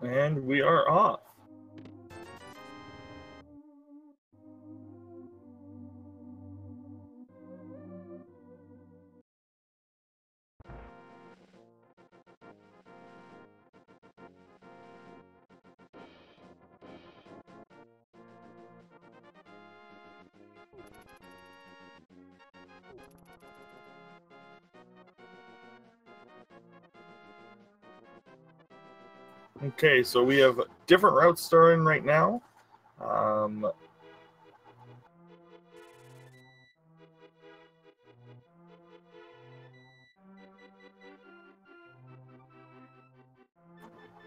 And we are off. Okay, so we have different routes starting right now.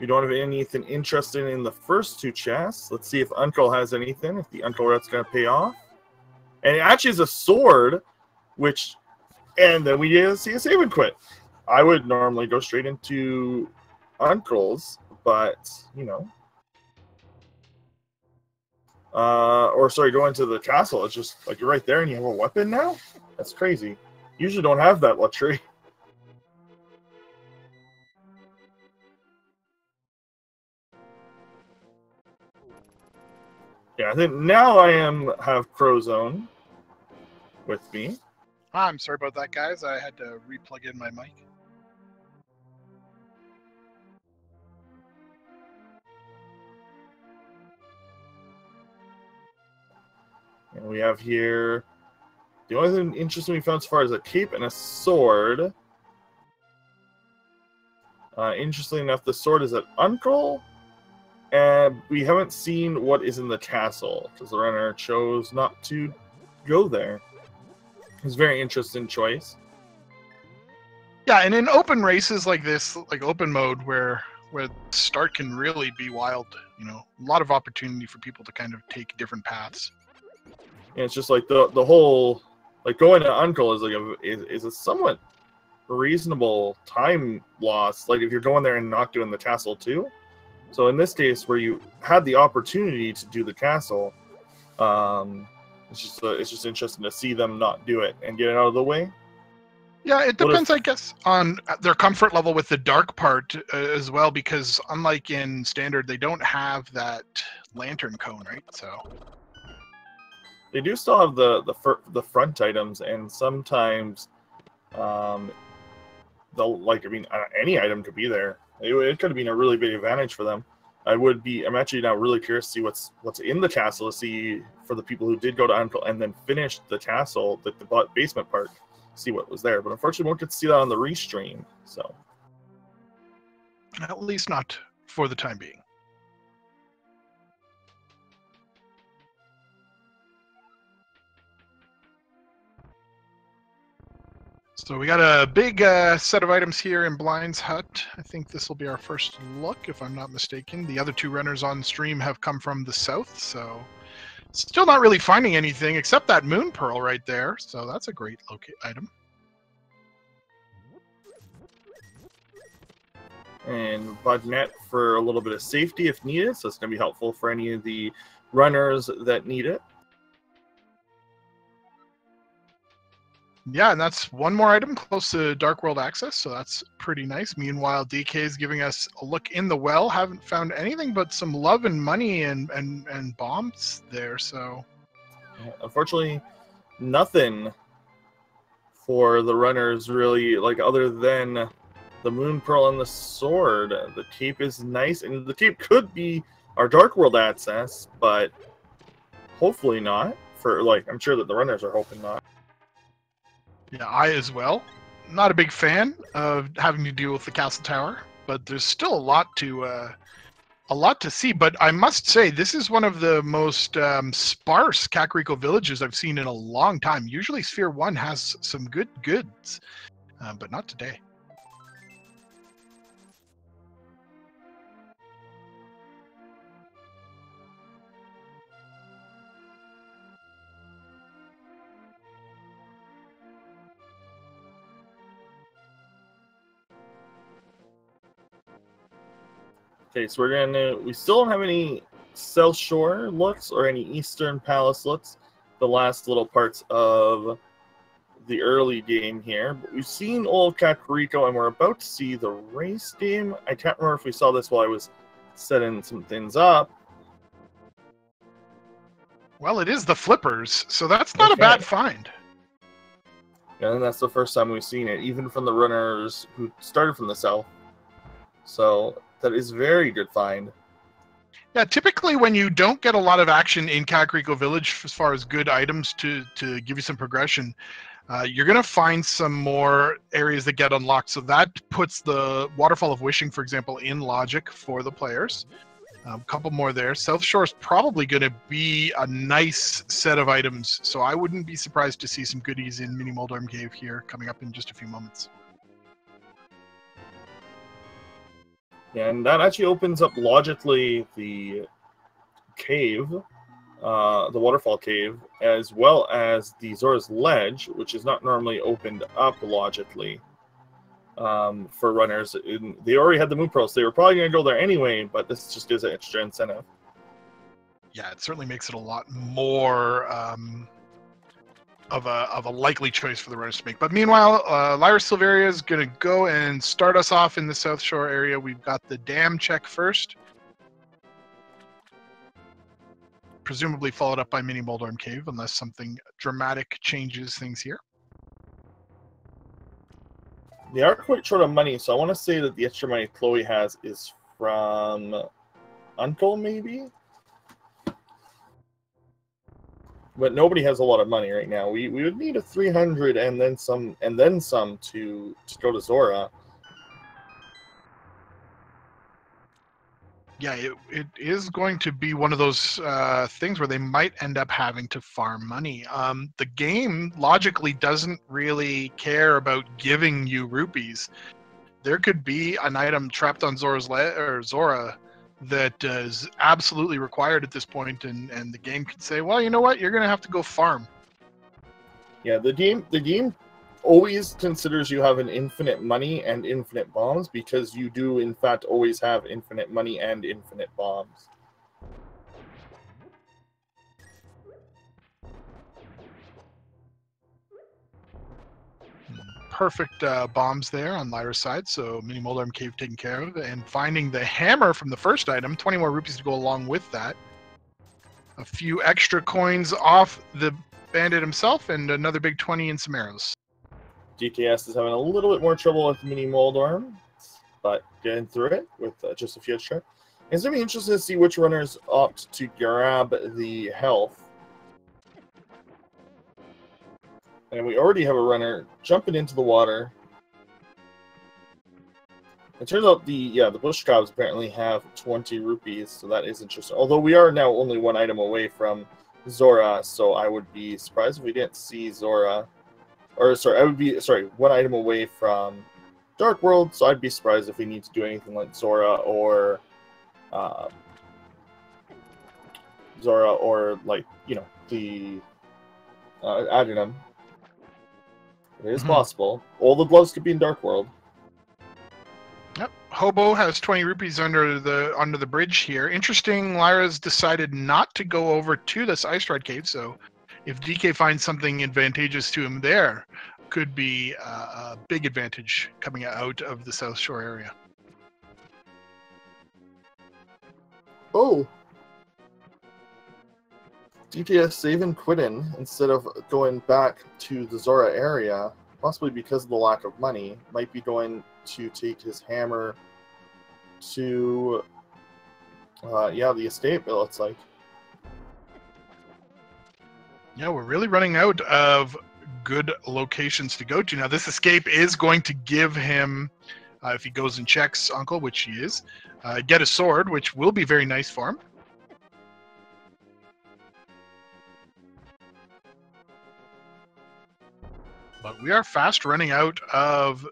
We don't have anything interesting in the first two chests. Let's see if Uncle has anything, if the Uncle route's going to pay off. And it actually is a sword, which, and then we see a save and quit. I would normally go straight into Uncle's, but, you know. Or, sorry, go into the castle. It's just, like, you're right there and you have a weapon now? That's crazy. Usually don't have that luxury. Yeah, I think now I have Crowzone with me. I'm sorry about that, guys. I had to re-plug in my mic. And we have here, the only thing interesting we found so far is a cape and a sword. Interestingly enough, the sword is at Uncle, and we haven't seen what is in the castle, because the runner chose not to go there. It's a very interesting choice. Yeah, and in open races like this, like open mode, where the start can really be wild, you know, a lot of opportunity for people to kind of take different paths. And it's just like the whole, like, going to Uncle is like is a somewhat reasonable time loss. Like, if you're going there and not doing the castle too. So in this case, where you had the opportunity to do the castle, it's just interesting to see them not do it and get it out of the way. Yeah, it depends, I guess, on their comfort level with the dark part as well, because unlike in Standard, they don't have that lantern cone, right? So they do still have the front items, and sometimes, any item could be there. It could have been a really big advantage for them. I'm actually now really curious to see what's in the castle, to see for the people who did go to Uncle and then finish the castle, the basement part, see what was there. But unfortunately, we won't get to see that on the restream. So, at least not for the time being. So we got a big set of items here in Blind's Hut. I think this will be our first look, if I'm not mistaken. The other two runners on stream have come from the south, so still not really finding anything except that moon pearl right there. So that's a great item. And bug net for a little bit of safety if needed, so it's going to be helpful for any of the runners that need it. Yeah, and that's one more item close to Dark World access, so that's pretty nice. Meanwhile, DK is giving us a look in the well. Haven't found anything but some love and money and bombs there, so... Unfortunately, nothing for the runners, really, like, other than the moon pearl and the sword. The cape is nice, and the cape could be our Dark World access, but hopefully not. I'm sure that the runners are hoping not. Yeah, I as well. Not a big fan of having to deal with the castle tower, but there's still a lot to see. But I must say, this is one of the most sparse Kakariko villages I've seen in a long time. Usually Sphere 1 has some goods, but not today. Okay, so we still don't have any South Shore looks or any Eastern Palace looks, the last little parts of the early game here. But we've seen old Kakariko, and we're about to see the race game. I can't remember if we saw this while I was setting some things up. Well, it is the flippers, so that's not a bad find. And that's the first time we've seen it, even from the runners who started from the south. So that is very good find. Yeah, typically when you don't get a lot of action in Kakariko Village as far as good items to give you some progression, you're going to find some more areas that get unlocked. So that puts the Waterfall of Wishing, for example, in logic for the players. A couple more there. South Shore is probably going to be a nice set of items, so I wouldn't be surprised to see some goodies in Mini Moldorm Cave here coming up in just a few moments. Yeah, and that actually opens up logically the cave, the waterfall cave, as well as the Zora's Ledge, which is not normally opened up logically for runners. They already had the Moon Pearls. They were probably going to go there anyway, but this just gives an extra incentive. Yeah, it certainly makes it a lot more of a likely choice for the runners to make. But meanwhile, Lyra Silveria is going to go and start us off in the South Shore area. We've got the dam check first, presumably followed up by Mini Moldorm Cave, unless something dramatic changes things here. They are quite short of money, so I want to say that the extra money Chloe has is from Uncle, maybe? But nobody has a lot of money right now. We would need a 300 and then some to go to Zora. Yeah, it is going to be one of those things where they might end up having to farm money. The game logically doesn't really care about giving you rupees. There could be an item trapped on Zora that is absolutely required at this point, and the game could say, well, you know what, you're going to have to go farm. Yeah, the game always considers you have an infinite money and infinite bombs, because you do in fact always have infinite money and infinite bombs. Perfect bombs there on Lyra's side, so Mini Moldorm Cave taken care of, and finding the hammer from the first item, 20 more rupees to go along with that. A few extra coins off the bandit himself, and another big 20 and some arrows. DKS is having a little bit more trouble with Mini Moldorm, but getting through it with just a few extra. It's going to be interesting to see which runners opt to grab the health. And we already have a runner jumping into the water. It turns out the bush crabs apparently have 20 rupees, so that is interesting. Although we are now only one item away from Zora, so I would be surprised if we didn't see Zora. Or sorry, one item away from Dark World, so I'd be surprised if we need to do anything like Zora or like, you know, the Adrenum. It is possible. All the gloves could be in Dark World. Yep. Hobo has 20 rupees under the bridge here. Interesting, Lyra's decided not to go over to this Ice Ride Cave, so if DK finds something advantageous to him there, could be a big advantage coming out of the South Shore area. Oh! DPS saving quitting instead of going back to the Zora area, possibly because of the lack of money, might be going to take his hammer to, the estate, it looks like. Yeah, we're really running out of good locations to go to. Now, this escape is going to give him, if he goes and checks Uncle, which he is, get a sword, which will be very nice for him. But we are fast running out of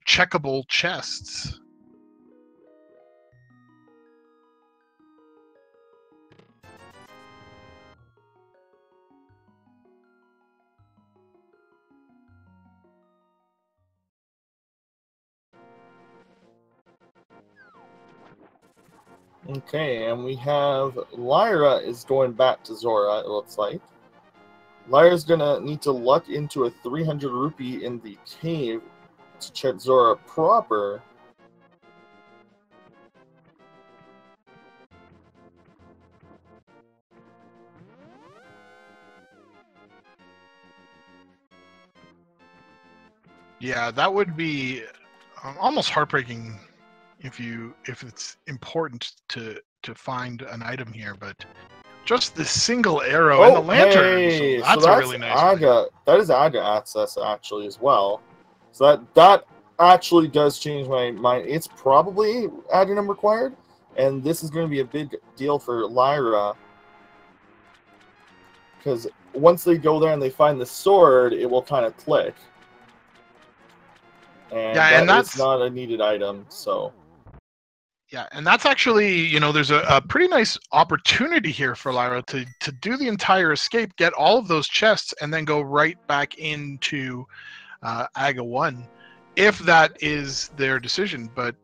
checkable chests. Okay, and we have Lyra is going back to Zora, it looks like. Lyra's gonna need to luck into a 300 rupee in the cave to check Zora proper. Yeah, that would be almost heartbreaking if it's important to find an item here, but just the single arrow and the lantern. Hey, So that's a really nice thing. That is AGA access actually as well. So that actually does change my mind. It's probably Adenum required, and this is going to be a big deal for Lyra. Because once they go there and they find the sword, it will kind of click. And yeah, that's not a needed item, so... Yeah, and that's actually, you know, there's a pretty nice opportunity here for Lyra to do the entire escape, get all of those chests, and then go right back into AGA 1, if that is their decision, but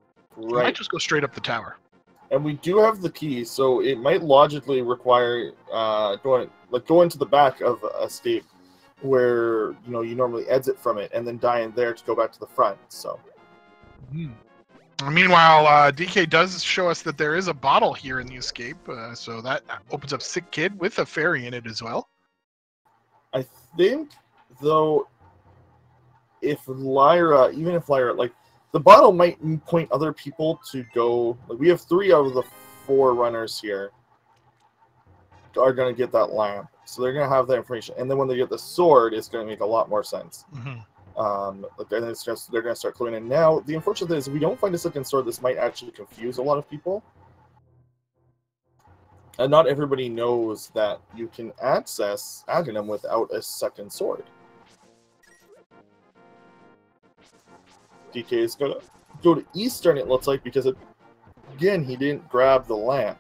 you might just go straight up the tower. And we do have the key, so it might logically require go into the back of a escape where, you know, you normally exit from it, and then die in there to go back to the front, so... Meanwhile, DK does show us that there is a bottle here in the escape, so that opens up Sick Kid with a fairy in it as well. I think, though, even if Lyra, like, the bottle might point other people to go, like, we have 3 out of the 4 runners here are going to get that lamp, so they're going to have that information, and then when they get the sword, it's going to make a lot more sense. They're going to start cluing in. Now, the unfortunate thing is, if we don't find a second sword, this might actually confuse a lot of people. And not everybody knows that you can access Adenum without a second sword. DK is going to go to Eastern, it looks like, because, again, he didn't grab the lamp.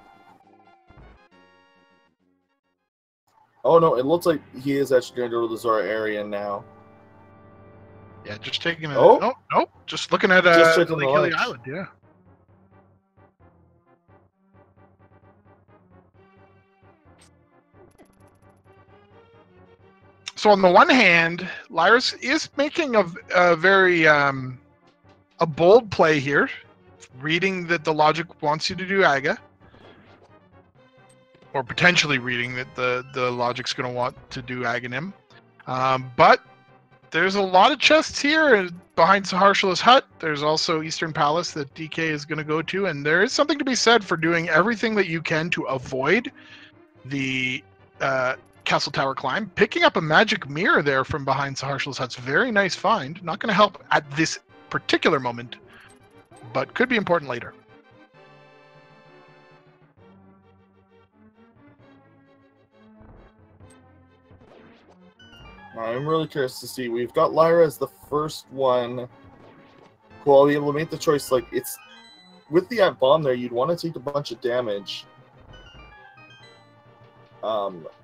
Oh, no, it looks like he is actually going to go to the Zora area now. Yeah, just taking a... Oh, nope. Just looking at Lake Hilly Island, yeah. So on the one hand, Lyris is making a very a bold play here, reading that the logic wants you to do AGA, or potentially reading that the logic's going to want to do Aghanim. But there's a lot of chests here behind Saharshala's hut. There's also Eastern Palace that DK is going to go to, and there is something to be said for doing everything that you can to avoid the Castle Tower climb. Picking up a magic mirror there from behind Saharshala's hut's very nice find. Not going to help at this particular moment, but could be important later. I'm really curious to see. We've got Lyra as the first one who will be able to make the choice. Like, it's with the ant bomb there, you'd want to take a bunch of damage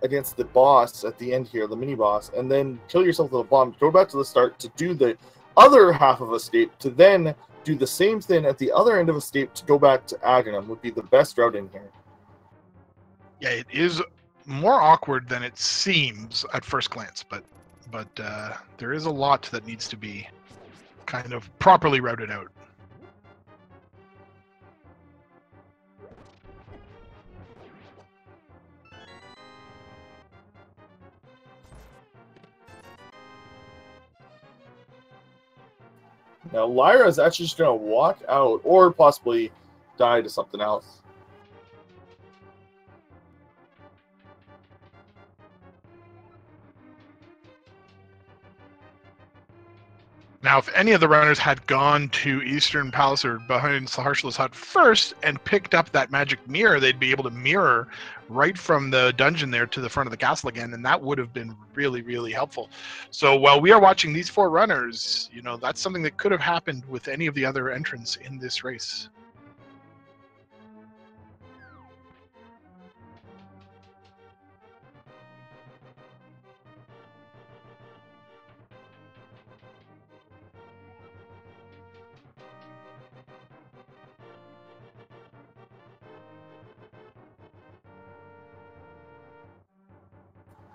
against the boss at the end here, the mini boss, and then kill yourself with a bomb. Go back to the start to do the other half of escape, to then do the same thing at the other end of escape to go back to Aghanim would be the best route in here. Yeah, it is more awkward than it seems at first glance, but there is a lot that needs to be kind of properly routed out. Now, Lyra is actually just going to walk out, or possibly die to something else. Now, if any of the runners had gone to Eastern Palace or behind Saharshala's hut first and picked up that magic mirror, they'd be able to mirror right from the dungeon there to the front of the castle again, and that would have been really, really helpful. So while we are watching these 4 runners, you know, that's something that could have happened with any of the other entrants in this race.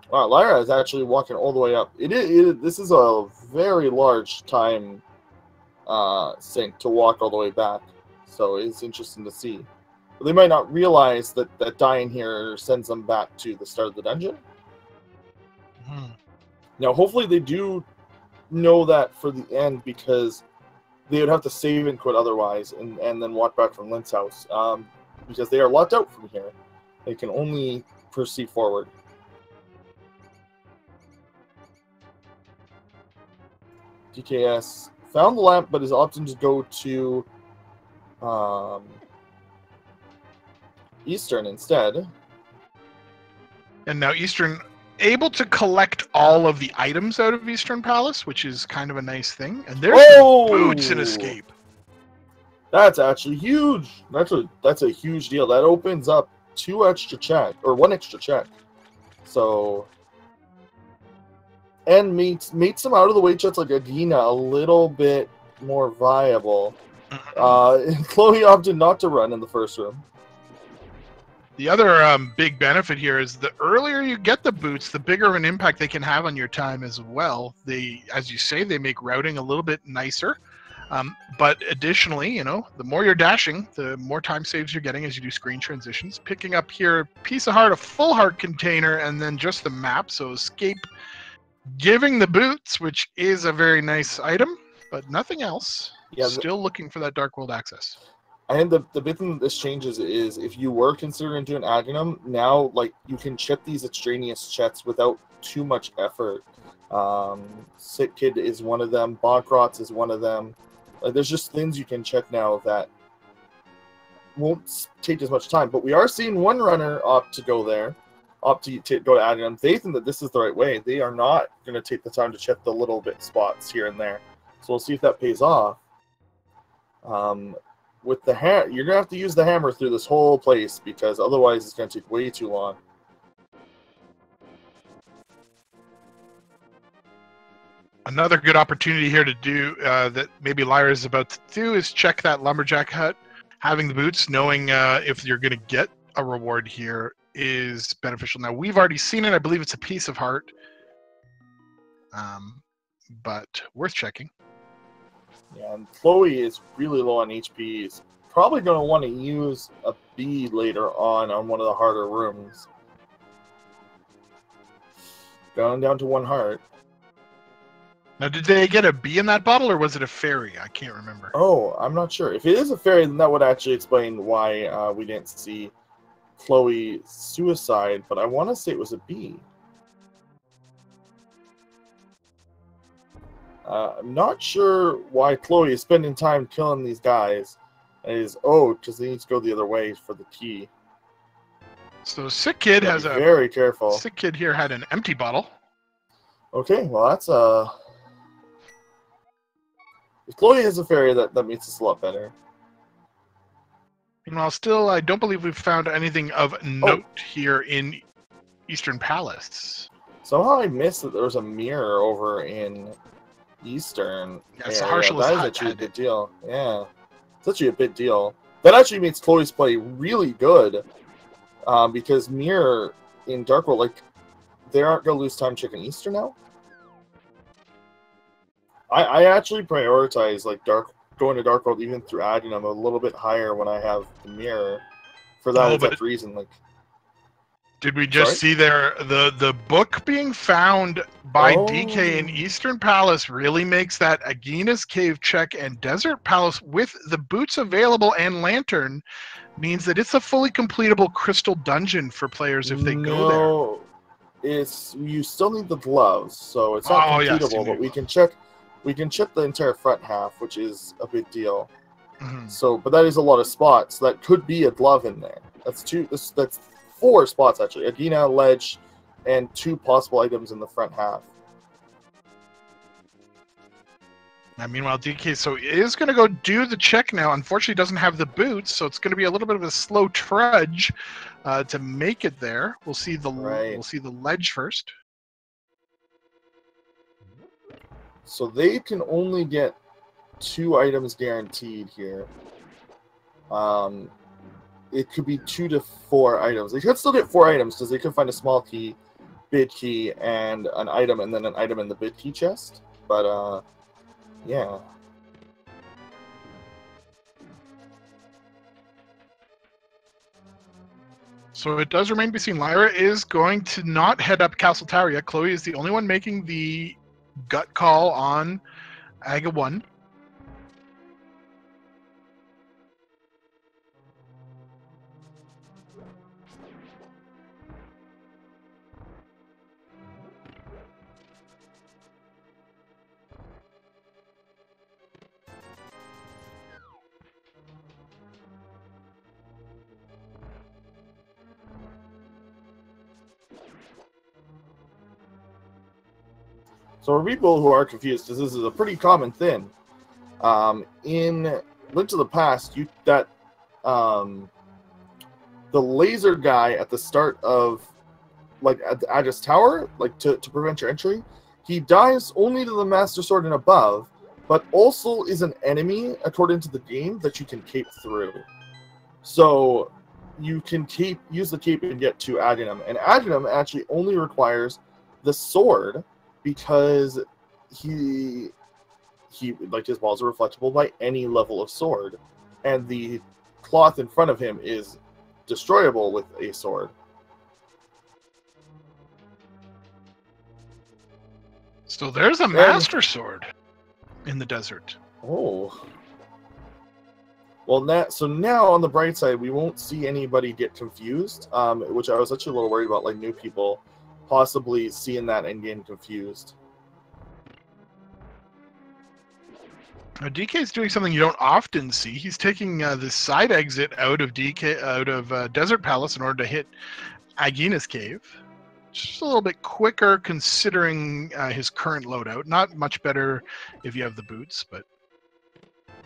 Wow, Lyra is actually walking all the way up. This is a very large time sink to walk all the way back, so it's interesting to see. But they might not realize that dying here sends them back to the start of the dungeon. Now, hopefully they do know that for the end because they would have to save and quit otherwise, and then walk back from Lynn's house. Because they are locked out from here. They can only proceed forward. DKS found the lamp, but is opting to go to Eastern instead. And now Eastern able to collect all of the items out of Eastern Palace, which is kind of a nice thing. And there's the boots and escape. That's actually huge. That's a huge deal. That opens up 2 extra check, or 1 extra check. So, and makes some out of the way checks like Adina a little bit more viable. Chloe opted not to run in the first room. The other big benefit here is the earlier you get the boots, the bigger of an impact they can have on your time as well. They, as you say, they make routing a little bit nicer. But additionally, you know, the more you're dashing, the more time saves you're getting as you do screen transitions. Picking up here, piece of heart, a full heart container, and then just the map. So escape, giving the boots, which is a very nice item, but nothing else. Yeah, still looking for that Dark World access. And the big thing that this changes is if you were considering doing Agnum, now like you can check these extraneous checks without too much effort. Sick Kid is one of them. Bonkrotz is one of them. There's just things you can check now that won't take as much time. But we are seeing one runner opt to go there, opt to go to Agnum. They think that this is the right way. They are not going to take the time to check the little bit spots here and there. So we'll see if that pays off. With the hammer, you're gonna have to use the hammer through this whole place because otherwise it's gonna take way too long. Another good opportunity here to do that maybe Lyra is about to do is check that lumberjack hut. Having the boots, knowing if you're gonna get a reward here is beneficial. Now we've already seen it. I believe it's a piece of heart, but worth checking. Yeah, and Chloe is really low on HP. He's probably going to want to use a B later on one of the harder rooms. Going down to 1 heart. Now, did they get a B in that bottle, or was it a fairy? I can't remember. Oh, I'm not sure. If it is a fairy, then that would actually explain why we didn't see Chloe suicide, but I want to say it was a B. I'm not sure why Chloe is spending time killing these guys. Because they need to go the other way for the key. So Sick Kid has a very careful. Sick Kid here had an empty bottle. Okay, well that's if Chloe has a fairy, that makes this a lot better. Meanwhile, still, I don't believe we've found anything of note here in Eastern Palace. Somehow I missed that there was a mirror over in Eastern. Yeah, it's a Harshal's that is actually a big deal. Yeah, it's actually a big deal. That actually makes Chloe's play really good, because mirror in Dark World, like, they aren't gonna lose time checking Eastern now. I actually prioritize like going to Dark World even through Agnum a little bit higher when I have the mirror for that exact reason. Like, did we just see there the book being found by DK in Eastern Palace really makes that Agina's Cave check and Desert Palace with the boots available and lantern means that it's a fully completable crystal dungeon for players if they go there. You still need the gloves, so it's not completable, but we can check the entire front half, which is a big deal. Mm-hmm. So, but that is a lot of spots. That could be a glove in there. That's 4 spots actually. Agina, ledge, and 2 possible items in the front half. Now, meanwhile, DK is going to go do the check now. Unfortunately, doesn't have the boots, so it's going to be a little bit of a slow trudge to make it there. We'll see the ledge first. So they can only get 2 items guaranteed here. It could be 2 to 4 items. They could still get 4 items because they could find a small key, bid key, and an item, and then an item in the bid key chest. But yeah. So it does remain to be seen. Lyra is going to not head up Castle Tower yet. Chloe is the only one making the gut call on Aga 1. So for people who are confused, because this is a pretty common thing, in Link to the Past, the laser guy at the start of, like, at the Aegis Tower, like, to prevent your entry, he dies only to the Master Sword and above, but also is an enemy, according to the game, that you can cape through. So you can use the cape and get to Adenum. And Adenum actually only requires the sword, because he like, his balls are reflectable by any level of sword, and the cloth in front of him is destroyable with a sword. So there's a Master Sword in the desert. Oh. Well, now on the bright side, we won't see anybody get confused, which I was actually a little worried about, like, new people possibly seeing that and getting confused. Now, DK is doing something you don't often see. He's taking the side exit out of Desert Palace in order to hit Agina's Cave. Just a little bit quicker considering his current loadout. Not much better if you have the boots, but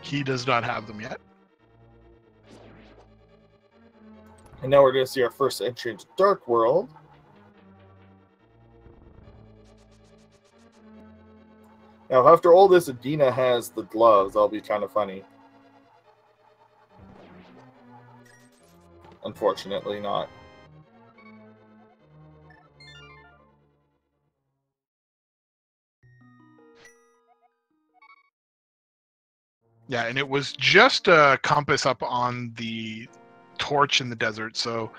he does not have them yet. And now we're going to see our first entry into Dark World. Now, after all this, Adina has the gloves. That'll be kind of funny. Unfortunately not. Yeah, and it was just a compass up on the torch in the desert, so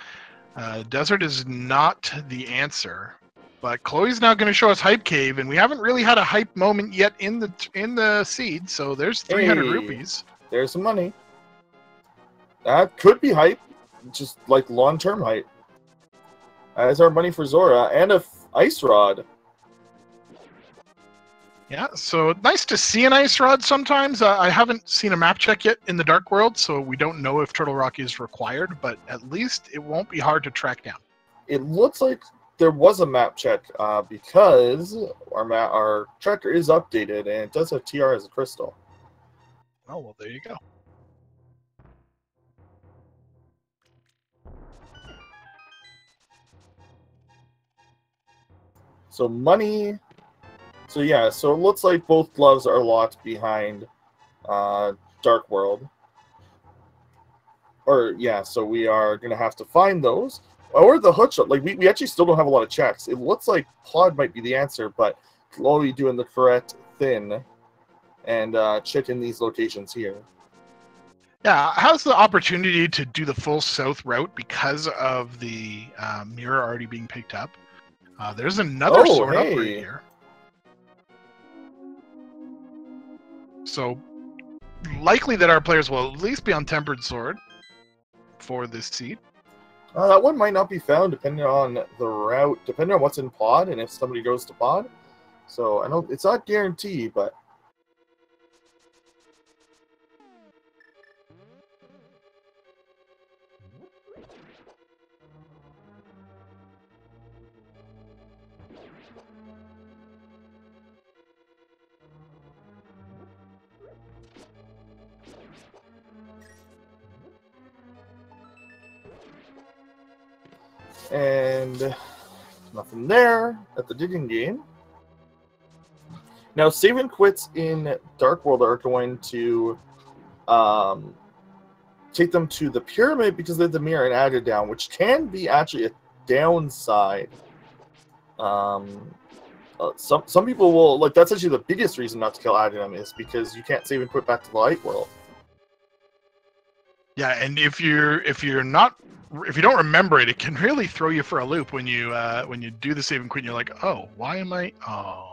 desert is not the answer. But Chloe's now going to show us Hype Cave, and we haven't really had a hype moment yet in the seed. So there's 300 rupees. There's some money. That could be hype, just like long-term hype. That's our money for Zora and a ice rod. Yeah, so nice to see an ice rod sometimes. I haven't seen a map check yet in the Dark World, so we don't know if Turtle Rock is required, but at least it won't be hard to track down. It looks like there was a map check because our tracker is updated and it does have TR as a crystal. Oh, well, there you go. So money. So yeah, so it looks like both gloves are locked behind Dark World. Or yeah, so we are gonna have to find those. Or the hookshot. Like we actually still don't have a lot of checks. It looks like Pod might be the answer, but Chloe doing the correct thing and checking these locations here. Yeah, how's the opportunity to do the full south route because of the mirror already being picked up? There's another sword up right here. So likely that our players will at least be on Tempered Sword for this seed. That one might not be found depending on the route, depending on what's in Pod and if somebody goes to Pod. So I know it's not guaranteed, but and nothing there at the digging game. Now, save and quits in Dark World are going to take them to the pyramid because they have the mirror and added down, which can be actually a downside. Some people will, like, that's actually the biggest reason not to kill Adinam is because you can't save and quit back to the light world. Yeah, and if you don't remember it, it can really throw you for a loop when you do the save and quit. And you're like, oh, why am I? Oh.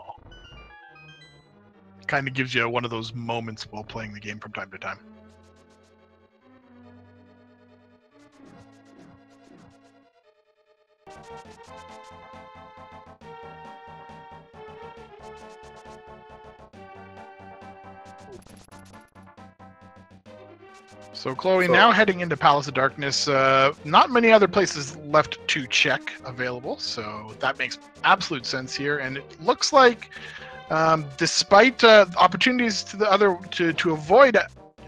kind of gives you one of those moments while playing the game from time to time. So Chloe, now heading into Palace of Darkness, not many other places left to check available, so that makes absolute sense here. And it looks like, despite opportunities to avoid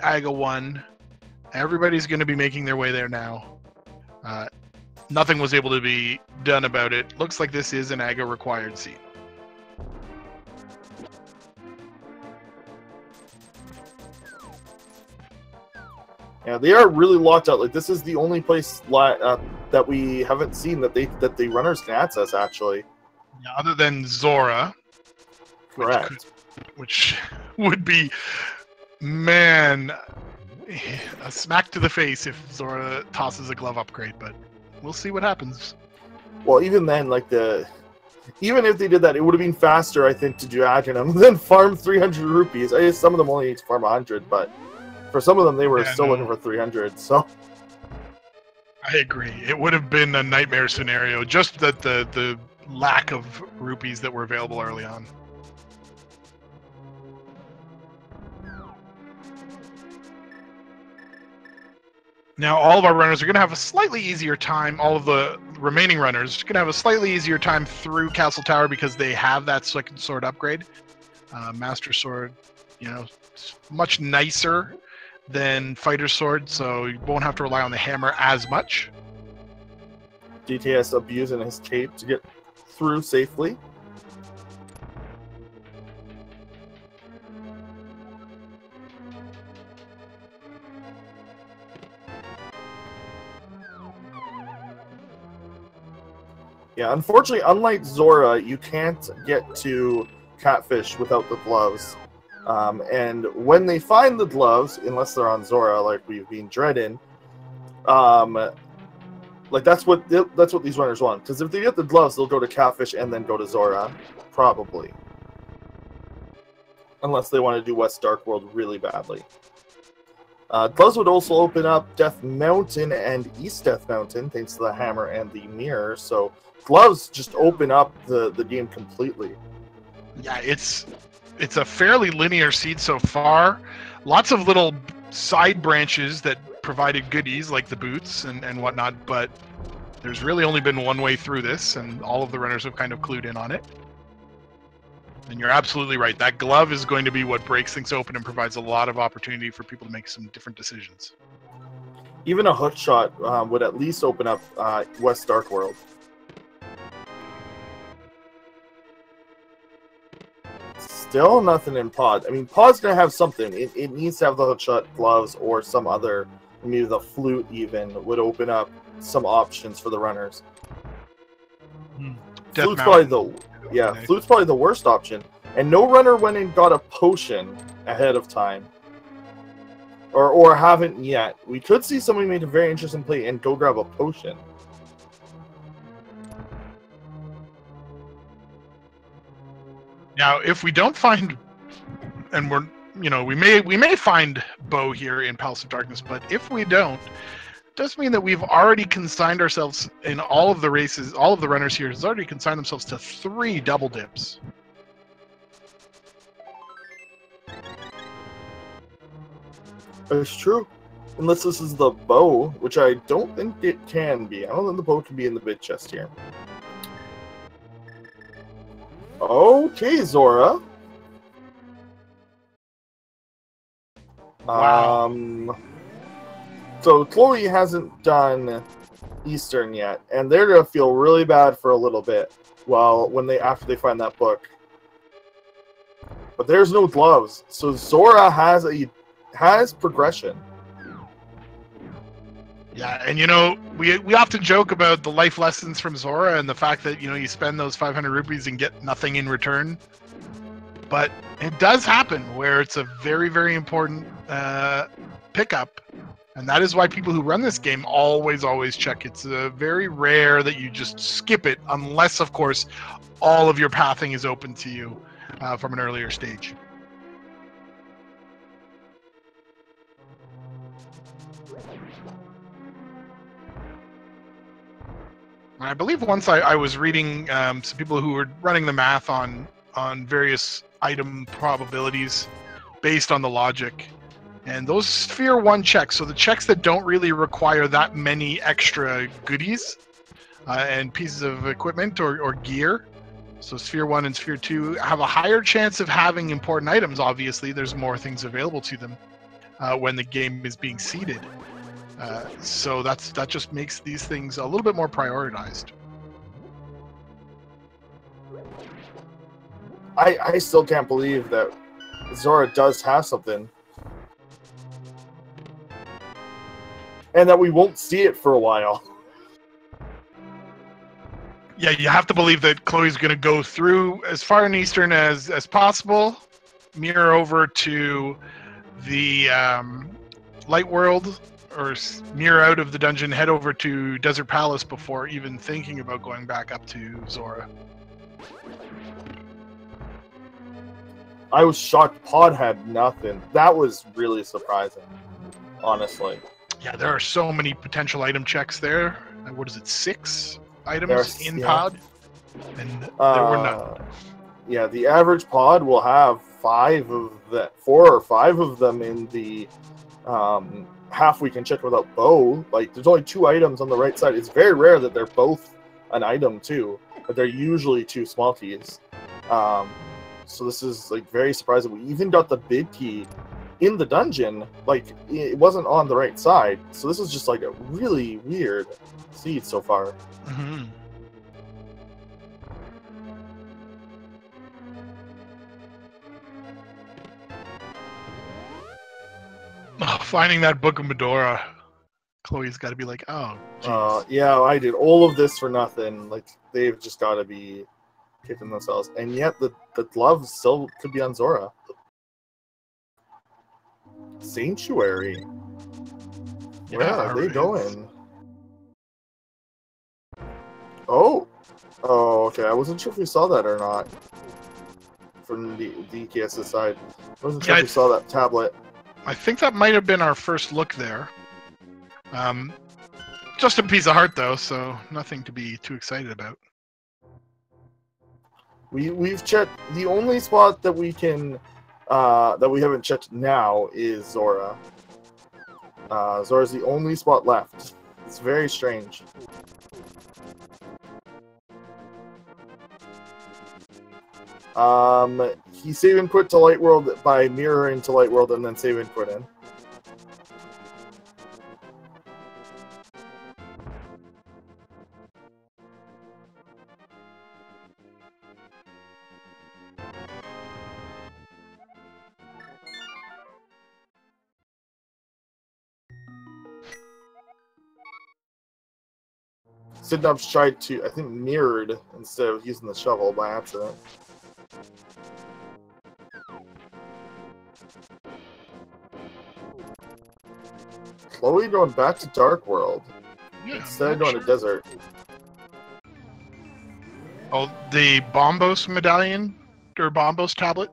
AGA 1, everybody's going to be making their way there now. Nothing was able to be done about it. Looks like this is an AGA required seat. Yeah, they are really locked out. Like, this is the only place that we haven't seen that the runners can access, actually. Yeah, other than Zora. Correct. Which would be, man, a smack to the face if Zora tosses a glove upgrade, but we'll see what happens. Well, even then, like, even if they did that, it would have been faster, I think, to do Agonum than farm 300 rupees. I guess some of them only need to farm 100, but for some of them, they were still looking for 300, so... I agree. It would have been a nightmare scenario, just that the lack of rupees that were available early on. Now, all of our runners are going to have a slightly easier time, all of the remaining runners are going to have a slightly easier time through Castle Tower because they have that second sword upgrade. Master Sword, you know, much nicer than Fighter Sword, so you won't have to rely on the hammer as much. DTS abusing his cape to get through safely. Yeah, unfortunately, unlike Zora, you can't get to Catfish without the gloves. And when they find the gloves, unless they're on Zora, like we've been dreading, like that's what these runners want. Because if they get the gloves, they'll go to Catfish and then go to Zora, probably. Unless they want to do West Dark World really badly. Gloves would also open up Death Mountain and East Death Mountain, thanks to the hammer and the mirror. So gloves just open up the game completely. Yeah, it's a fairly linear seed so far. Lots of little side branches that provided goodies like the boots and whatnot, but there's really only been one way through this, and all of the runners have kind of clued in on it. And you're absolutely right. That glove is going to be what breaks things open and provides a lot of opportunity for people to make some different decisions. Even a hook shot would at least open up West Dark World. Still nothing in Pod. I mean, Pod's going to have something. It needs to have the hook shot, gloves, or some other, maybe the flute even, would open up some options for the runners. Flute's probably the worst option. And no runner went and got a potion ahead of time. Or haven't yet. We could see somebody make a very interesting play and go grab a potion. Now, if we don't find, and we may find Bo here in Palace of Darkness, but if we don't, it does mean that we've already consigned ourselves in all of the races. All of the runners here has already consigned themselves to 3 double dips. It's true. Unless this is the bow, which I don't think it can be. I don't think the bow can be in the bid chest here. Okay, Zora. Wow. So Chloe hasn't done Eastern yet, and they're gonna feel really bad for a little bit. After they find that book. But there's no gloves, so Zora has progression. Yeah, and we often joke about the life lessons from Zora and the fact that you spend those 500 rupees and get nothing in return. But it does happen where it's a very, very important pickup, and that is why people who run this game always check. It's very rare that you just skip it, unless, of course, all of your pathing is open to you from an earlier stage. I believe once I was reading some people who were running the math on various item probabilities based on the logic. And those Sphere 1 checks, so the checks that don't really require that many extra goodies and pieces of equipment or gear, so Sphere 1 and Sphere 2 have a higher chance of having important items, obviously. There's more things available to them when the game is being seeded. So that just makes these things a little bit more prioritized. I still can't believe that Zora does have something. And that we won't see it for a while. Yeah, you have to believe that Chloe's going to go through as far in Eastern as possible, mirror over to the Light World, or mirror out of the dungeon, head over to Desert Palace before even thinking about going back up to Zora. I was shocked Pod had nothing. That was really surprising, honestly. Yeah, there are so many potential item checks there. What is it, 6 items in Pod? And there were none. Yeah, the average Pod will have 4 or 5 of them in the half we can check without bow. Like, there's only 2 items on the right side. It's very rare that they're both an item too, but they're usually 2 small keys. So this is like very surprising. We even got the big key in the dungeon. Like, it wasn't on the right side. So this is just like a really weird seed so far. Mm-hmm. Oh, finding that Book of Medora, Chloe's got to be like, oh, geez. Yeah, I did all of this for nothing. Like, they've just got to be kicking themselves. And yet, the glove still could be on Zora. Sanctuary. Where are they going? Oh, okay. I wasn't sure if we saw that or not from the DKS's side. I wasn't sure if we saw that tablet. I think that might have been our first look there. Just a piece of heart, though, so nothing to be too excited about. We've checked. The only spot that we can that we haven't checked now is Zora. Zora's the only spot left. It's very strange. He save input to Light World by mirroring to Light World and then save input in. Sidnub's tried to, I think, mirrored instead of using the shovel by accident. Chloe going back to Dark World instead of going to Desert. Oh, the Bombos medallion or Bombos tablet,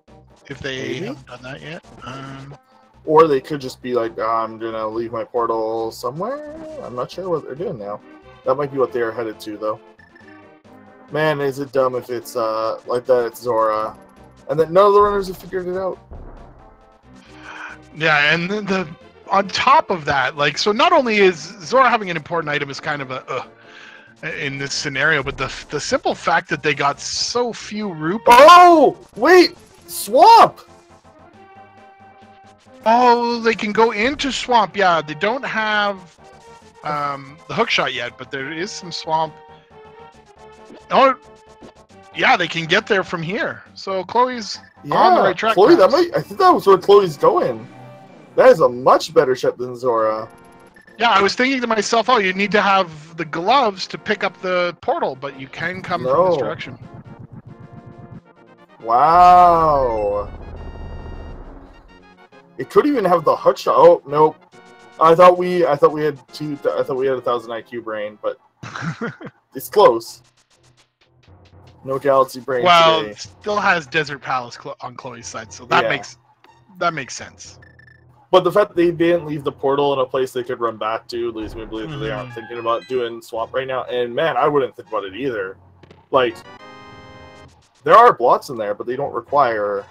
if they haven't done that yet. Or they could just be like, I'm gonna leave my portal somewhere. I'm not sure what they're doing now. That might be what they're headed to, though. Man, is it dumb if it's like that? It's Zora, and that none of the runners have figured it out. Yeah, and the on top of that, like, so not only is Zora having an important item is kind of a in this scenario, but the simple fact that they got so few rupees. Oh, wait, swamp. Oh, they can go into swamp. Yeah, they don't have the hook shot yet, but there is some swamp. Oh, yeah, they can get there from here. So Chloe's on the right track. Chloe, I think that was where Chloe's going. That is a much better ship than Zora. Yeah, I was thinking to myself, oh, you need to have the gloves to pick up the portal, but you can come from this direction. Wow. It could even have the hook shot. Oh, nope. I thought we had 1,000 IQ brain, but it's close. No galaxy brain. Well, today. it still has Desert Palace on Chloe's side, so that makes sense. But the fact that they didn't leave the portal in a place they could run back to leads me to believe that they aren't thinking about doing swamp right now. And man, I wouldn't think about it either. Like, there are blocks in there, but they don't require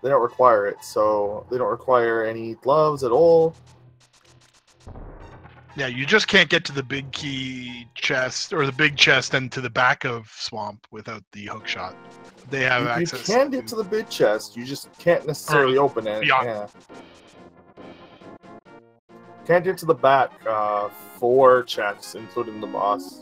it. So they don't require any gloves at all. Yeah, you just can't get to the big key chest or the big chest and to the back of swamp without the hook shot. They have access. You can get to the big chest, you just can't necessarily open it. Beyond. Yeah. Can't get to the back 4 chests, including the boss.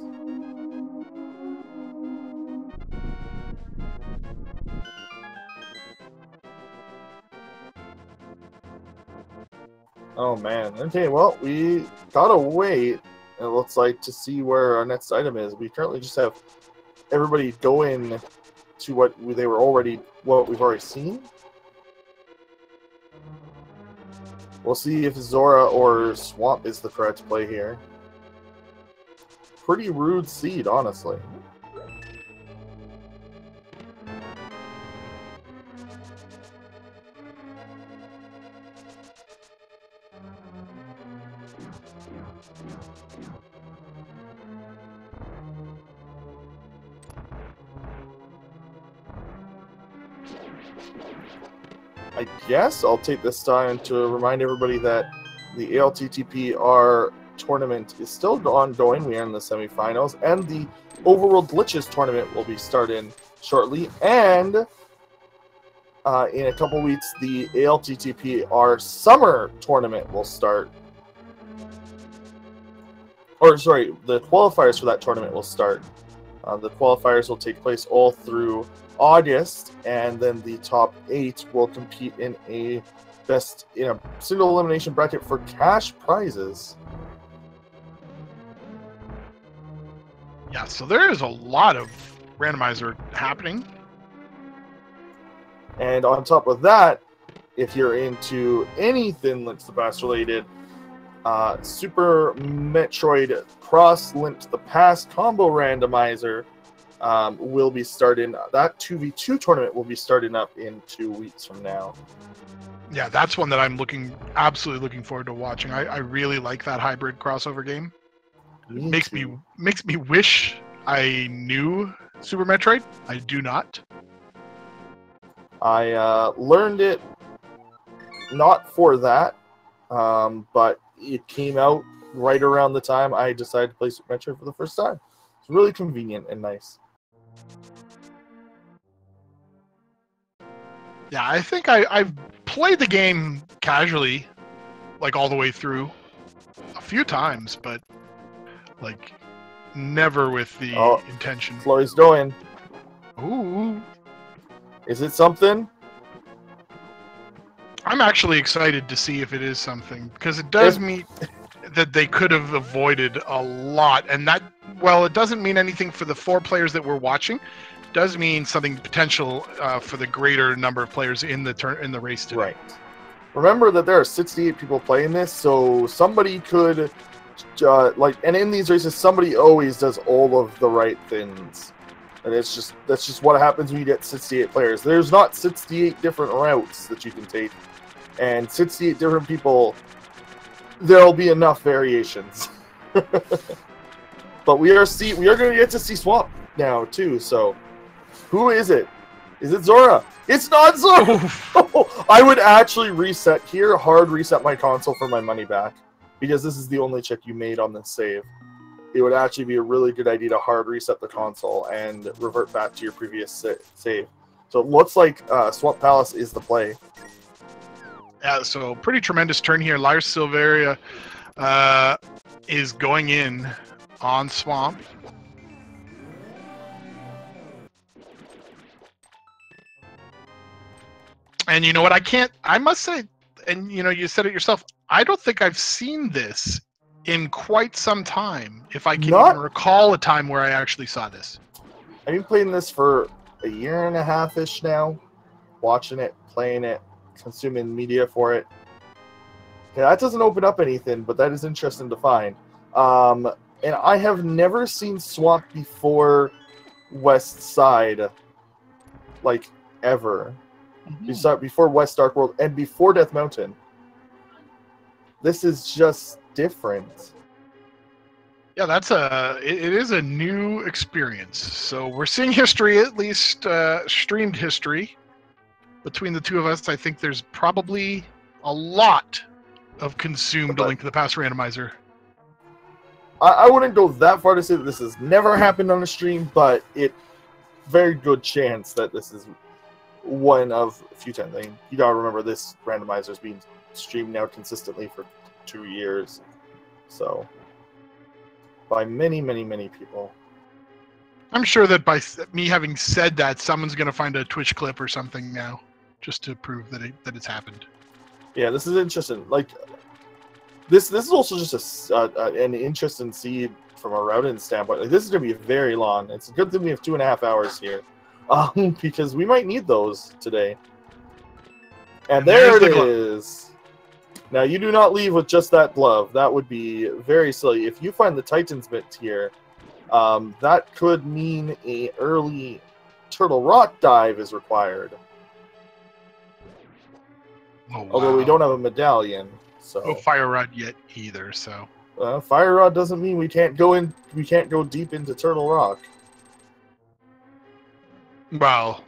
Oh man. Okay, well, we gotta wait, it looks like, to see where our next item is. We currently just have everybody go in to what we've already seen. We'll see if Zora or Swamp is the correct play here. Pretty rude seed, honestly. I guess I'll take this time to remind everybody that the ALTTP tournament is still ongoing. We are in the semifinals, and the Overworld Glitches tournament will be starting shortly. And in a couple weeks, the ALTTP summer tournament will start. Or sorry, the qualifiers for that tournament will start. The qualifiers will take place all through August, and then the top 8 will compete in a single elimination bracket for cash prizes. Yeah, so there is a lot of randomizer happening. And on top of that, if you're into anything Link to the Past related, Super Metroid Cross Link to the Past combo randomizer will be starting. That 2v2 tournament will be starting up in 2 weeks from now. Yeah, that's one that I'm absolutely looking forward to watching. I really like that hybrid crossover game. Makes me wish I knew Super Metroid. I do not. I learned it not for that, but it came out right around the time I decided to play Super Metroid for the first time. It's really convenient and nice. Yeah, I think I've played the game casually, like all the way through, a few times, but like never with the intention. Chloe's going. Ooh. Is it something? I'm actually excited to see if it is something, because it does mean that they could have avoided a lot, and that, well, it doesn't mean anything for the 4 players that we're watching. It does mean something potential for the greater number of players in the race today. Right. Remember that there are 68 people playing this, so somebody could, and in these races, somebody always does all of the right things. And that's just what happens when you get 68 players. There's not 68 different routes that you can take, and 68 different people. There'll be enough variations. But we are going to get to see Swamp now too. So, who is it? Is it Zora? It's not Zora. I would actually reset here, hard reset my console for my money back, because this is the only check you made on this save. It would actually be a really good idea to hard reset the console and revert back to your previous save. So it looks like Swamp Palace is the play. Yeah, so pretty tremendous turn here. Lars Silveria is going in on Swamp. And you know what? I must say, and you know, you said it yourself, I don't think I've seen this in quite some time, if I can even recall a time where I actually saw this. I've been playing this for a year and a half-ish now, watching it, playing it, consuming media for it. Yeah, that doesn't open up anything, but that is interesting to find. And I have never seen Swamp before West Side, like, ever. Before West Dark World and before Death Mountain. This is just different. Yeah, it is a new experience. So we're seeing history, at least streamed history. Between the two of us, I think there's probably a lot of consumed A Link to the Past randomizer. I wouldn't go that far to say that this has never happened on a stream, but it very good chance that this is one of a few times. I mean, you gotta remember this randomizer is being streamed now consistently for 2 years, so by many, many, many people. I'm sure that by me having said that, someone's going to find a Twitch clip or something now, just to prove that it's happened. Yeah, this is interesting. Like, this is also just an interesting seed from a routing standpoint. Like, this is going to be very long. It's a good thing we have 2.5 hours here, because we might need those today. And there it is. Now, you do not leave with just that glove. That would be very silly. If you find the Titan's Mitt here, that could mean an early Turtle Rock dive is required. Oh, wow. Although we don't have a medallion, so no fire rod yet either. So fire rod doesn't mean we can't go in. We can't go deep into Turtle Rock. Well,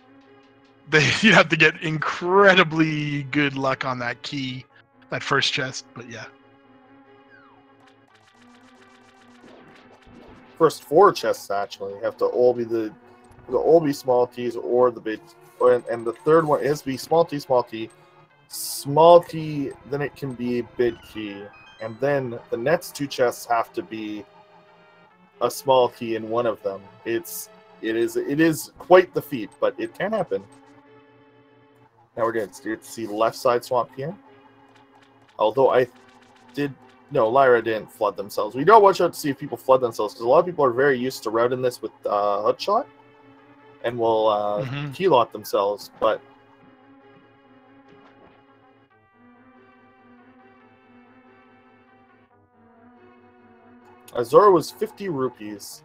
you'd have to get incredibly good luck on that key. That first chest, but yeah. First 4 chests actually have to all be the all be small keys or the big, and the third one is be small T, small T. Then it can be big key, and then the next 2 chests have to be a small key in one of them. It is quite the feat, but it can happen. Now we're going to see left side swamp here. Although Lyra didn't flood themselves. We don't watch out to see if people flood themselves, because a lot of people are very used to routing this with hookshot, and will key lock themselves. But Azura was 50 rupees.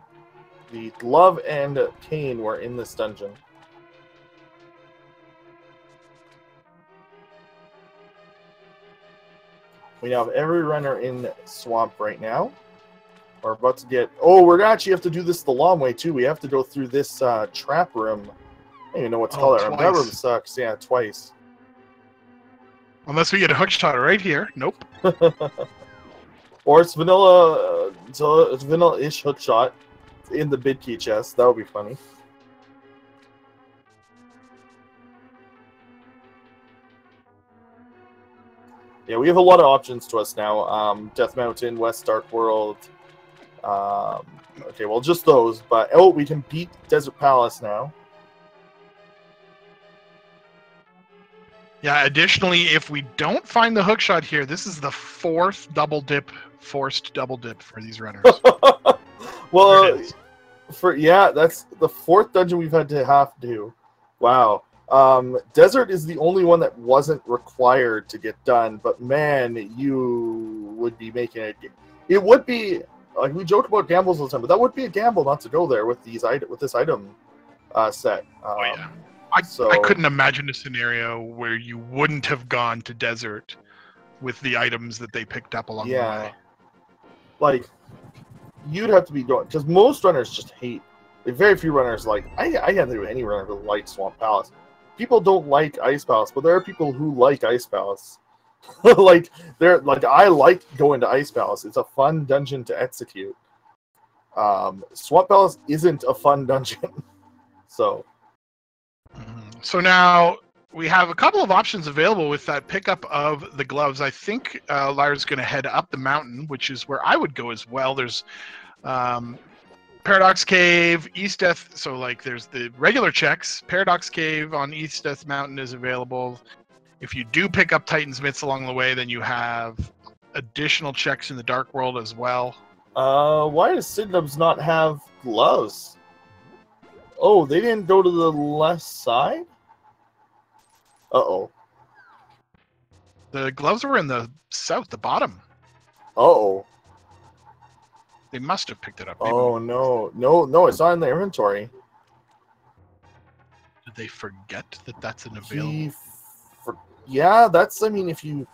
The glove and cane were in this dungeon. We now have every runner in Swamp right now. We're about to get... Oh, we're going to actually have to do this the long way, too. We have to go through this trap room. I don't even know what to call that room. That room sucks. Yeah, twice. Unless we get a hookshot right here. Nope. Or it's vanilla... it's vanilla-ish hookshot in the bid key chest. That would be funny. Yeah, we have a lot of options to us now. Death Mountain, West Dark World. Okay, well, just those. But we can beat Desert Palace now. Yeah, additionally, if we don't find the hookshot here, this is the 4th forced double dip for these runners. Well, that's the 4th dungeon we've had to do. Wow. Desert is the only one that wasn't required to get done, but man, you would be making it. It would be like we joke about gambles all the time, but that would be a gamble not to go there with this item set. Oh yeah, I couldn't imagine a scenario where you wouldn't have gone to Desert with the items that they picked up along the way. Like you'd have to be going, because most runners just hate. Like, very few runners like I can't think of any runner who likes Swamp Palace. People don't like Ice Palace, but there are people who like Ice Palace. I like going to Ice Palace. It's a fun dungeon to execute. Swamp Palace isn't a fun dungeon. So now we have a couple of options available with that pickup of the gloves. I think Lyra's going to head up the mountain, which is where I would go as well. There's Paradox Cave, East Death, so like there's the regular checks. Paradox Cave on East Death Mountain is available. If you do pick up Titan's Mitts along the way, then you have additional checks in the Dark World as well. Why does Sidnubs not have gloves? Oh, they didn't go to the left side? Uh-oh. The gloves were in the south, the bottom. Uh-oh. They must have picked it up. Oh, no, it's not in the inventory. Did they forget that that's an available? yeah, that's, I mean, if you...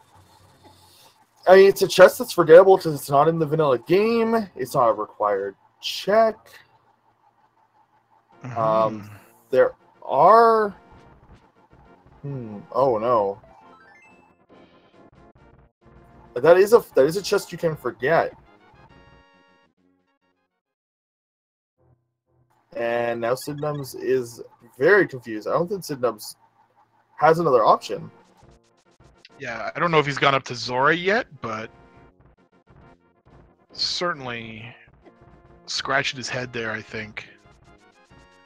I mean, it's a chest that's forgettable because it's not in the vanilla game. It's not a required check. There are... oh, no. That is a chest you can forget. And now Sidnums is very confused. I don't think Sidnums has another option. Yeah, I don't know if he's gone up to Zora yet, but certainly scratching his head there, I think.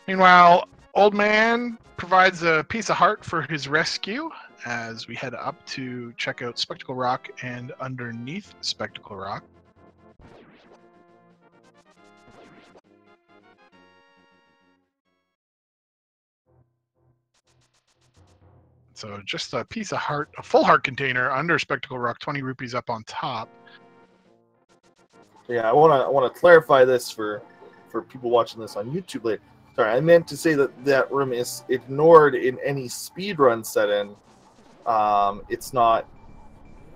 Meanwhile, Old Man provides a piece of heart for his rescue as we head up to check out Spectacle Rock and underneath Spectacle Rock. So just a piece of heart, a full heart container under Spectacle Rock, 20 rupees up on top. Yeah, I want to clarify this for people watching this on YouTube later. Sorry, I meant to say that room is ignored in any speedrun setting. It's not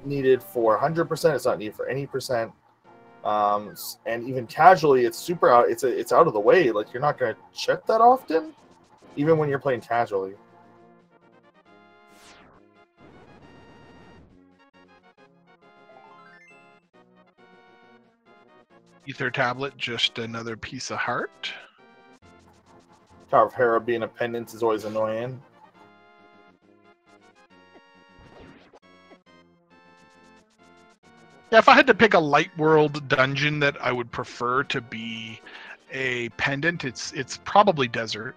needed for 100%. It's not needed for any percent. And even casually, it's super out. It's out of the way. Like, you're not going to check that often, even when you're playing casually. Ether tablet, just another piece of heart. Tower of Hera being a pendant is always annoying. Yeah, if I had to pick a light world dungeon that I would prefer to be a pendant, it's probably desert.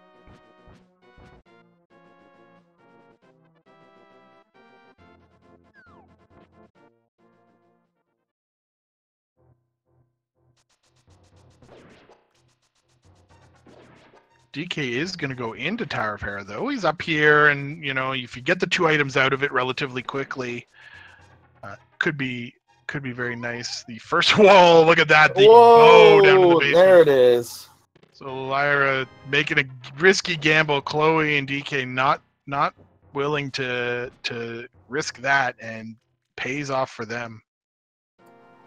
DK is going to go into Tower of Hera, though. He's up here, and, you know, if you get the 2 items out of it relatively quickly, could be very nice. The first wall, look at that. The bow down to the basement. There it is. So Lyra making a risky gamble. Chloe and DK not willing to risk that, and pays off for them.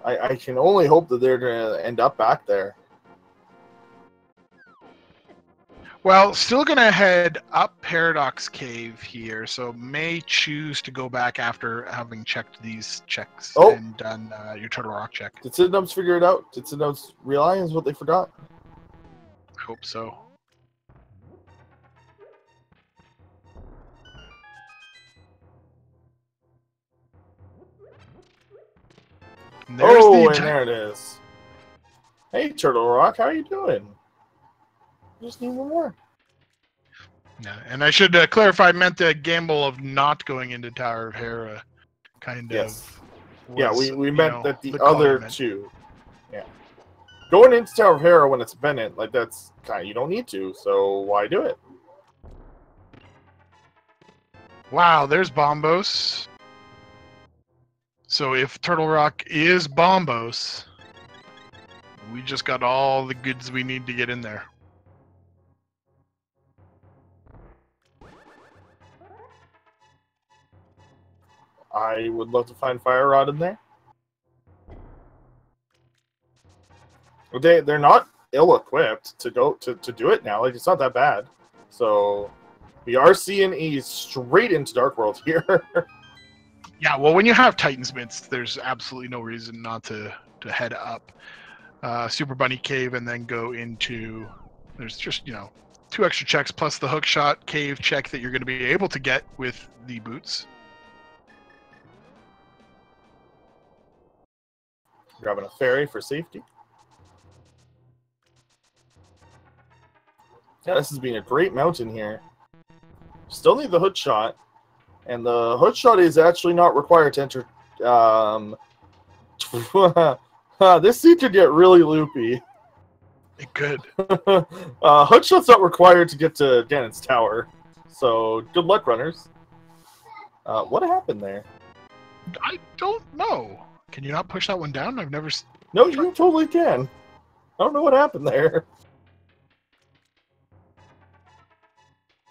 I can only hope that they're going to end up back there. Well, still going to head up Paradox Cave here, so may choose to go back after having checked these checks and done your Turtle Rock check. Did Sidnums figure it out? Did Sidnums realize what they forgot? I hope so. And there it is. Hey, Turtle Rock, how are you doing? Just need one more. Yeah, and I should clarify, I meant the gamble of not going into Tower of Hera, kind of. Yeah, we meant that the other two. Yeah. Going into Tower of Hera when it's Bennett, like, that's kind of, you don't need to, so why do it? Wow, there's Bombos. So if Turtle Rock is Bombos, we just got all the goods we need to get in there. I would love to find Fire Rod in there. They're not ill-equipped to go to do it now. Like, it's not that bad. So we are seeing a straight into Dark World here. Yeah, well, when you have Titan's Mitts, there's absolutely no reason not to head up Super Bunny Cave and then go into... There's just, 2 extra checks plus the hookshot cave check that you're going to be able to get with the boots. Grabbing a ferry for safety. Yeah, this has been a great mountain here. Still need the hood shot. And the hood shot is actually not required to enter. This seemed to get really loopy. It could. Hood shot's not required to get to Ganon's Tower. So, good luck, runners. What happened there? I don't know. Can you not push that one down? I've never... No, you totally can. I don't know what happened there.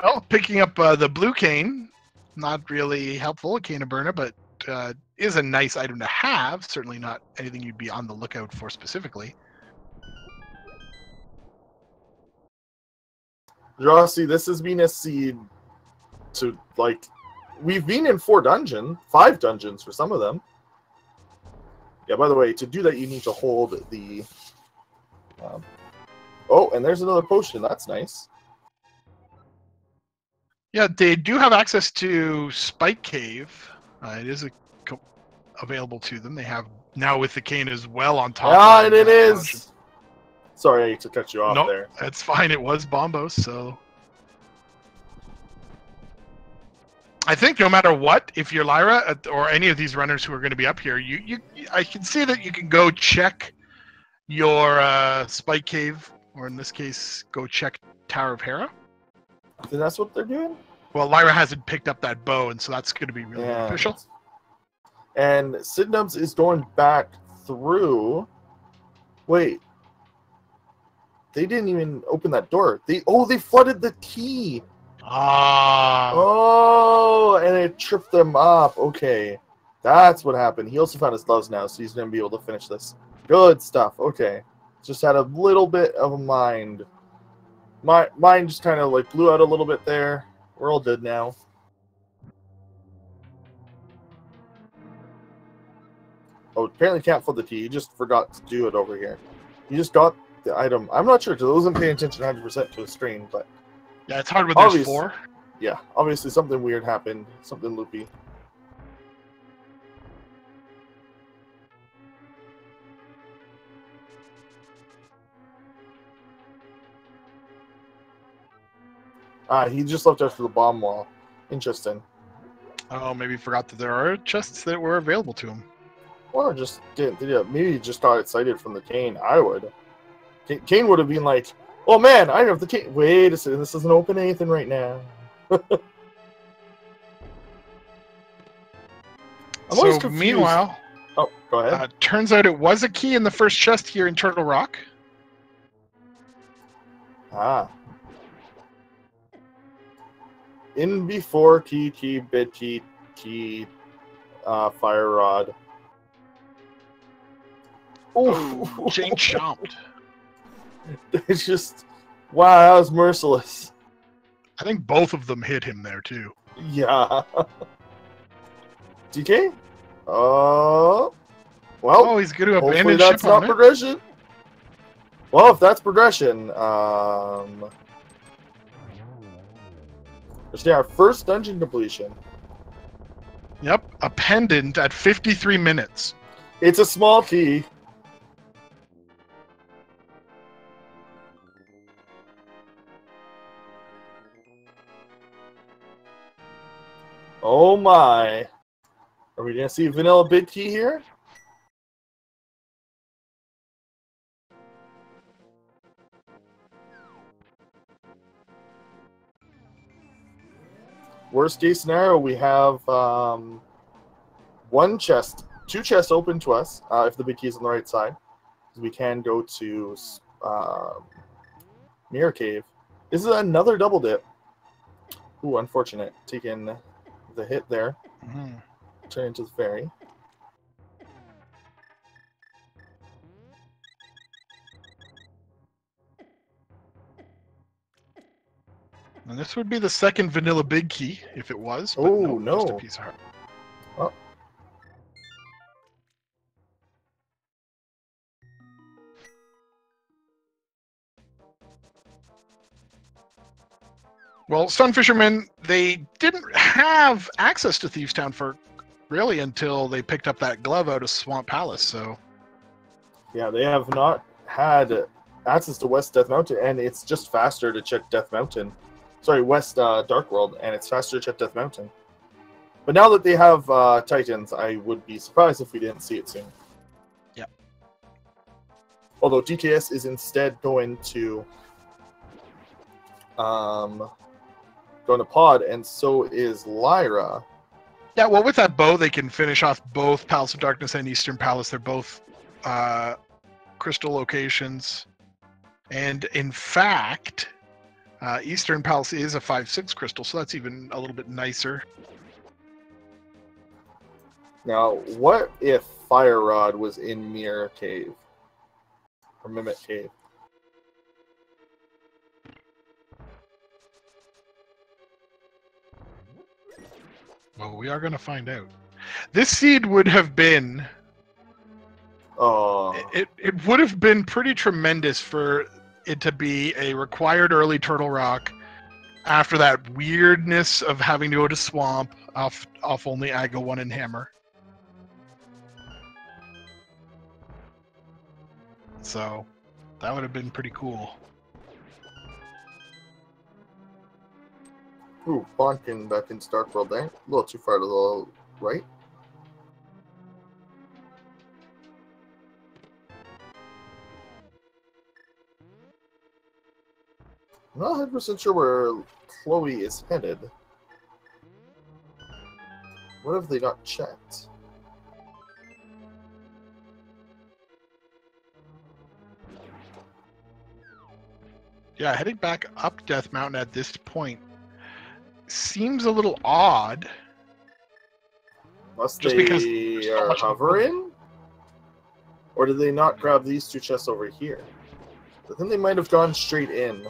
Well, picking up the blue cane Not really helpful, a Cane of Burna, but is a nice item to have. Certainly not anything you'd be on the lookout for specifically. Rossi, this has been a seed to, like, we've been in 5 dungeons for some of them. Yeah, by the way, to do that, you need to hold the... oh, and there's another potion. That's nice. Yeah, they do have access to Spike Cave. It is available to them. They have now with the cane as well on top. Ah, and it is. Potion. Sorry to cut you off there. That's fine. It was Bombos, so I think no matter what, if you're Lyra or any of these runners who are going to be up here, I can see that you can go check your Spike Cave, or in this case, go check Tower of Hera. Then that's what they're doing? Well, Lyra hasn't picked up that bow, and so that's going to be really beneficial. And Sidnubs is going back through. Wait. They didn't even open that door. They flooded the key. Ah. Oh, and it tripped them up. Okay. That's what happened. He also found his gloves now, so he's going to be able to finish this. Good stuff. Okay. Just had a little bit of a mind. Mine just kind of like blew out a little bit there. We're all good now. Oh, apparently can't flood the key. You just forgot to do it over here. You just got the item. I'm not sure because I wasn't paying attention 100% to the screen, but yeah, it's hard when there's 4. Yeah, obviously something weird happened. Something loopy. He just left after the bomb wall. Interesting. Oh, maybe he forgot that there are chests that were available to him. Or just didn't. Yeah, maybe he just got excited from the cane. I would. Cane would have been like, "Oh man, I have the cane." Wait a second, this doesn't open anything right now. So meanwhile, oh, go ahead. Turns out it was a key in the first chest here in Turtle Rock. Ah. In before key, bit key, fire rod. Oh, Jane chomped. It's just, wow, that was merciless. I think both of them hit him there too. Yeah. DK? Well. Oh, he's going to abandon ship. That's not progression. Well, if that's progression, it's our first dungeon completion. Yep, a pendant at 53 minutes. It's a small key. Oh my. Are we going to see vanilla big key here? Worst case scenario, we have 2 chests open to us if the big key is on the right side. We can go to Mirror Cave. This is another double dip. Ooh, unfortunate. Taking the hit there. Mm-hmm. Turn into the ferry. And this would be the second vanilla big key, if it was. But oh, no. Just a piece of heart. Oh. Well, Sunfishermen, they didn't have access to Thieves Town for really until they picked up that glove out of Swamp Palace, so... Yeah, they have not had access to West Death Mountain, and it's just faster to check Death Mountain. Sorry, West Dark World, and it's faster to check Death Mountain. But now that they have Titans, I would be surprised if we didn't see it soon. Yeah. Although DKS is instead going to Pod, and so is Lyra. Yeah, well, with that bow, they can finish off both Palace of Darkness and Eastern Palace. They're both crystal locations. And in fact, Eastern Palace is a 5/6 crystal, so that's even a little bit nicer. Now, what if Fire Rod was in Mirror Cave? Or Mimic Cave? Well, we are going to find out. This seed would have been... Oh. It would have been pretty tremendous for it to be a required early Turtle Rock after that weirdness of having to go to Swamp off only Ago 1 and Hammer. So, that would have been pretty cool. Ooh, Bonkin back in Dark World there. A little too far to the right. I'm not 100% sure where Chloe is headed. What have they not checked? Yeah, heading back up Death Mountain at this point seems a little odd. Unless Just they because there's so are much hovering? Or did they not grab these two chests over here? I think they might have gone straight in.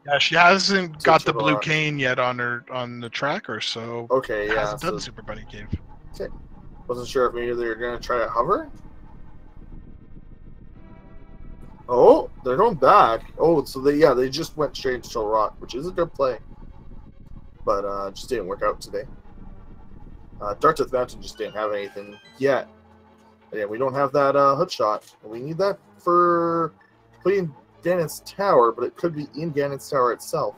Yeah, she hasn't got the Turtle blue Rock. cane yet on the tracker, so Okay, yeah. hasn't done the Super Bunny Cave. Okay. Wasn't sure if maybe they were going to try to hover. Oh, they're going back. Oh, so they just went straight into Turtle Rock, which is a good play. But just didn't work out today. Dark Death Mountain just didn't have anything yet. Yeah, we don't have that hood shot. We need that for putting Ganon's Tower, but it could be in Ganon's Tower itself.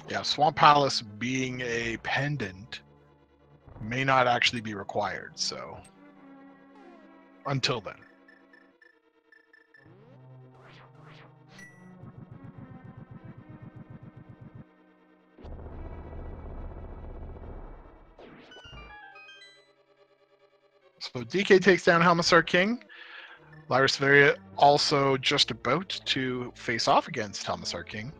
Yeah, Swamp Palace being a pendant may not actually be required, so until then. So DK takes down Helmsar King. Lyra Severia also just about to face off against Helmsar King.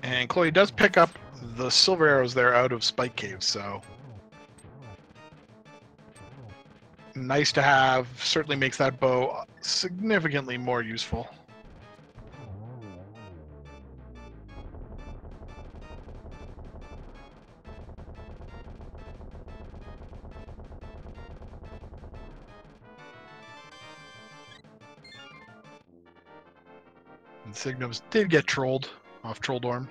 And Chloe does pick up the silver arrows there out of Spike Cave, so nice to have. Certainly makes that bow significantly more useful. And Signums did get trolled off Trolldorm.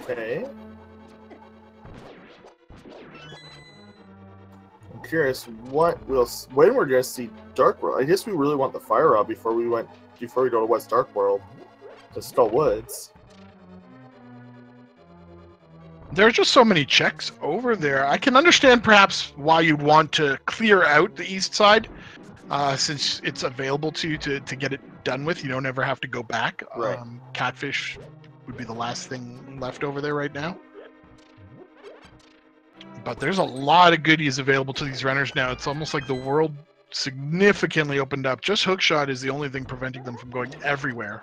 Okay. I'm curious when we're going to see Dark World. I guess we really want the Fire Rod before we go to West Dark World to Skull Woods. There's just so many checks over there. I can understand perhaps why you'd want to clear out the east side, since it's available to you to get it done with. You don't ever have to go back. Right. Catfish would be the last thing left over there right now. But there's a lot of goodies available to these runners now. It's almost like the world significantly opened up. Just hookshot is the only thing preventing them from going everywhere.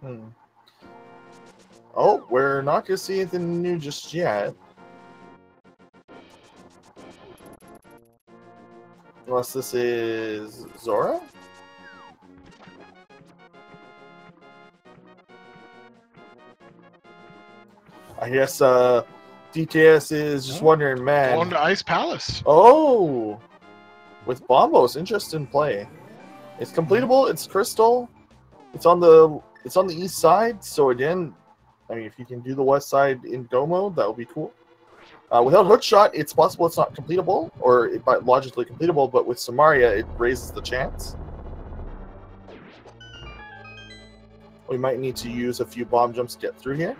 Hmm. Oh, we're not going to see anything new just yet. Unless this is Zora? I guess DKS is just wondering, man. Going to Ice Palace. Oh! With Bombos, interesting play. It's completable, it's crystal. It's on the east side, so again, I mean, if you can do the west side in go mode, that would be cool. Without Hookshot, it's possible it's not completable, or logically completable, but with Samaria, it raises the chance. We might need to use a few bomb jumps to get through here.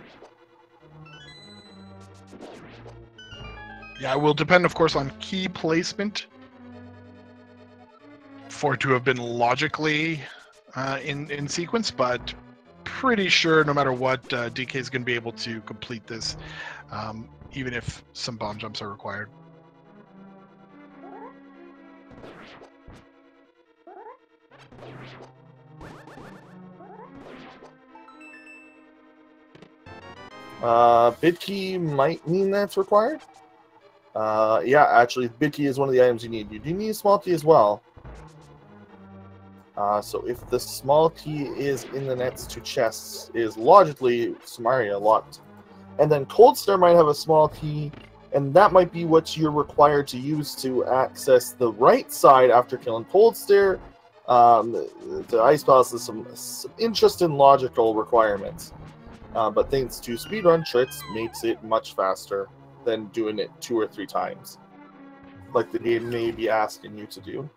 Yeah, it will depend, of course, on key placement for it to have been logically in sequence, but pretty sure no matter what, DK is going to be able to complete this, even if some bomb jumps are required. Bid key might mean that's required. Yeah, actually, bid key is one of the items you need. You do need a small key as well. So if the small key is in the next two chests, is logically Samaria locked. And then Cold Stare might have a small key, and that might be what you're required to use to access the right side after killing Cold Stare. The Ice Palace has some interesting logical requirements. But thanks to speedrun tricks, makes it much faster than doing it 2 or 3 times, like the game may be asking you to do.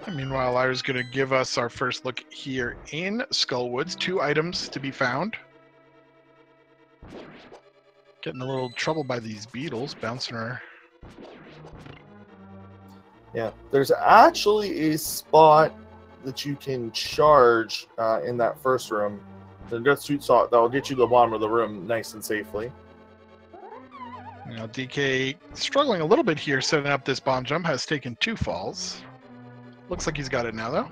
And meanwhile, Lyra's going to give us our first look here in Skullwoods. 2 items to be found. Getting a little trouble by these beetles bouncing her. Yeah, there's actually a spot that you can charge in that first room. The Death Sweet Salt that will get you to the bottom of the room nice and safely. Now DK struggling a little bit here setting up this bomb jump, has taken 2 falls. Looks like he's got it now though.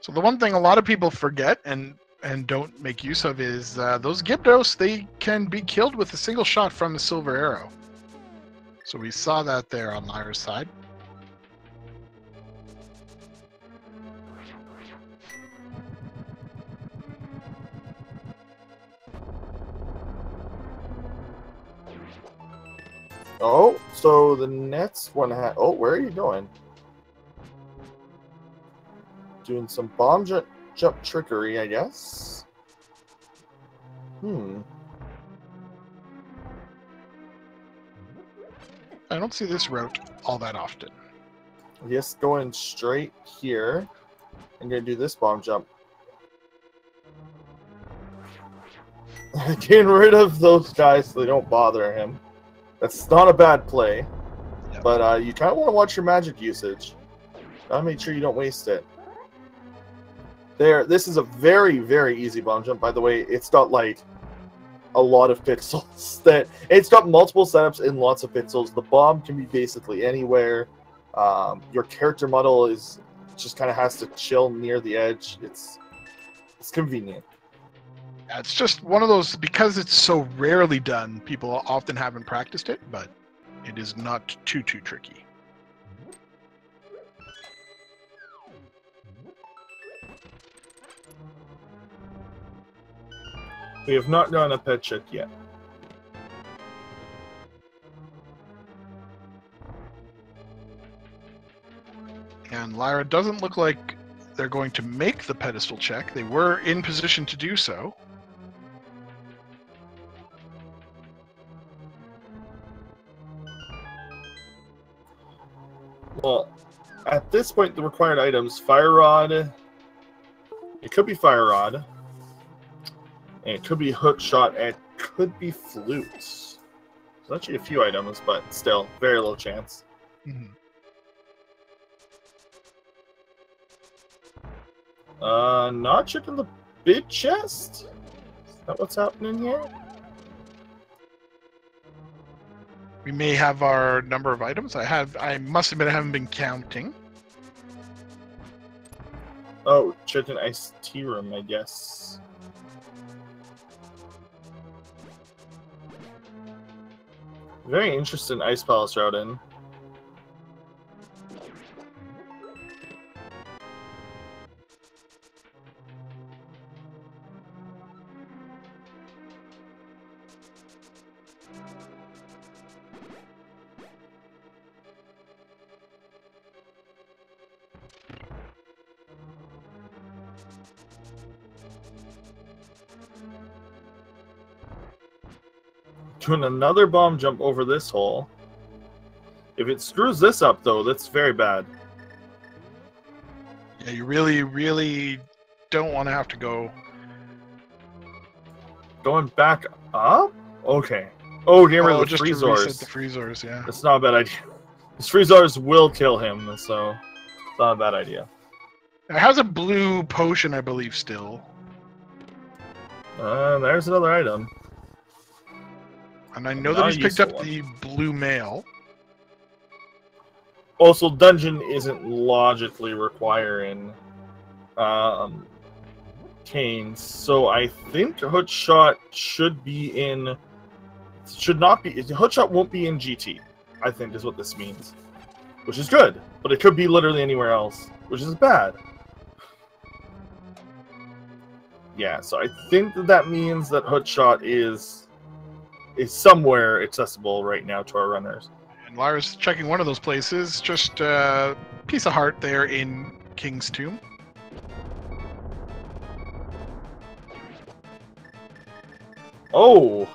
So the one thing a lot of people forget and don't make use of is those Gyptos, they can be killed with a single shot from the Silver Arrow. So we saw that there on Lyra's side. Oh, so the next one oh, where are you going? Doing some bomb jump trickery, I guess. I don't see this route all that often. Yes, going straight here. I'm going to do this bomb jump. Getting rid of those guys so they don't bother him. That's not a bad play. Yep. But you kind of want to watch your magic usage. Gotta make sure you don't waste it. This is a very, very easy bomb jump, by the way. It's got, like, a lot of pixels. It's got multiple setups and lots of pixels. The bomb can be basically anywhere. Your character model is just kind of has to chill near the edge. It's convenient. Yeah, it's just one of those, because it's so rarely done, people often haven't practiced it, but it is not too tricky. We have not done a pet check yet. And Lyra doesn't look like they're going to make the pedestal check. They were in position to do so. Well, at this point, the required items, Fire Rod, it could be Fire Rod, and it could be Hook Shot, and it could be Flutes. There's actually a few items, but still, very low chance. Mhm. Not checking the bid chest? Is that what's happening here? We may have our number of items. I must admit I haven't been counting. Oh, checking iced tea room, I guess. Very interesting Ice Palace route in. Doing another bomb jump over this hole. If it screws this up, though, that's very bad. Yeah, you really, really don't want to have to go. Going back up? Okay. Oh, get rid of the Just to reset the freezers. freezers, yeah. That's not a bad idea. These freezers will kill him, so it's not a bad idea. It has a blue potion, I believe, still. There's another item. And I know that he's picked up the blue mail. Also, dungeon isn't logically requiring canes, so I think Hoodshot should be in. Should not be. Hoodshot won't be in GT, I think is what this means. Which is good, but it could be literally anywhere else, which is bad. Yeah, so I think that means that Hoodshot is somewhere accessible right now to our runners. And Lyra's checking one of those places, just a piece of heart there in King's Tomb. Oh!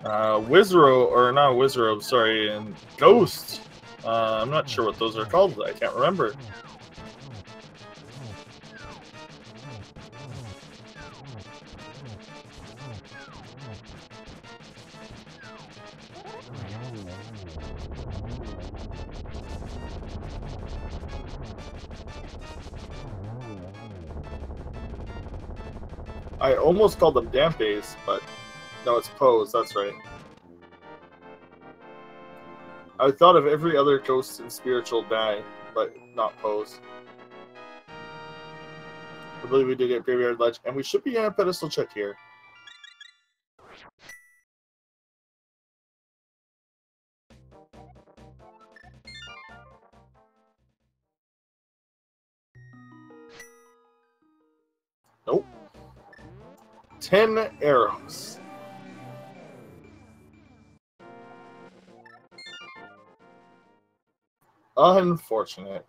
Wizrobe, or not Wizrobe, sorry, and Ghost. I'm not sure what those are called, I can't remember. I almost called them Dampes, but no, it's Pose, that's right. I thought of every other ghost and spiritual die, but not Pose. I believe we did get Graveyard Ledge, and we should be in a pedestal check here. Nope. 10 arrows. Unfortunate.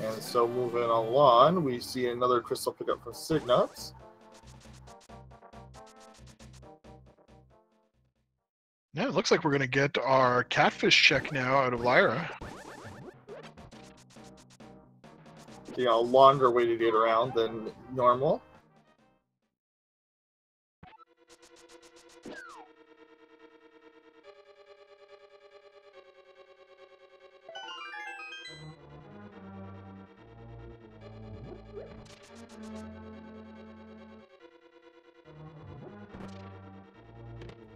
And so moving along, we see another crystal pickup from Signuts. Yeah, it looks like we're going to get our catfish check now out of Lyra. You know, longer way to get around than normal.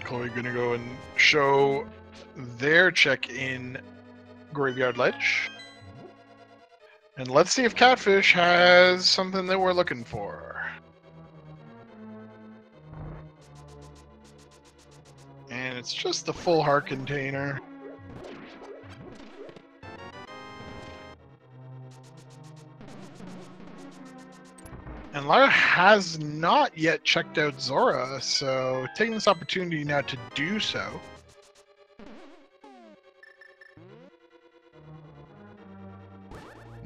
Chloe gonna go and show their check in Graveyard Ledge. And let's see if Catfish has something that we're looking for. And it's just the full heart container. And And Lara has not yet checked out Zora, so taking this opportunity now to do so.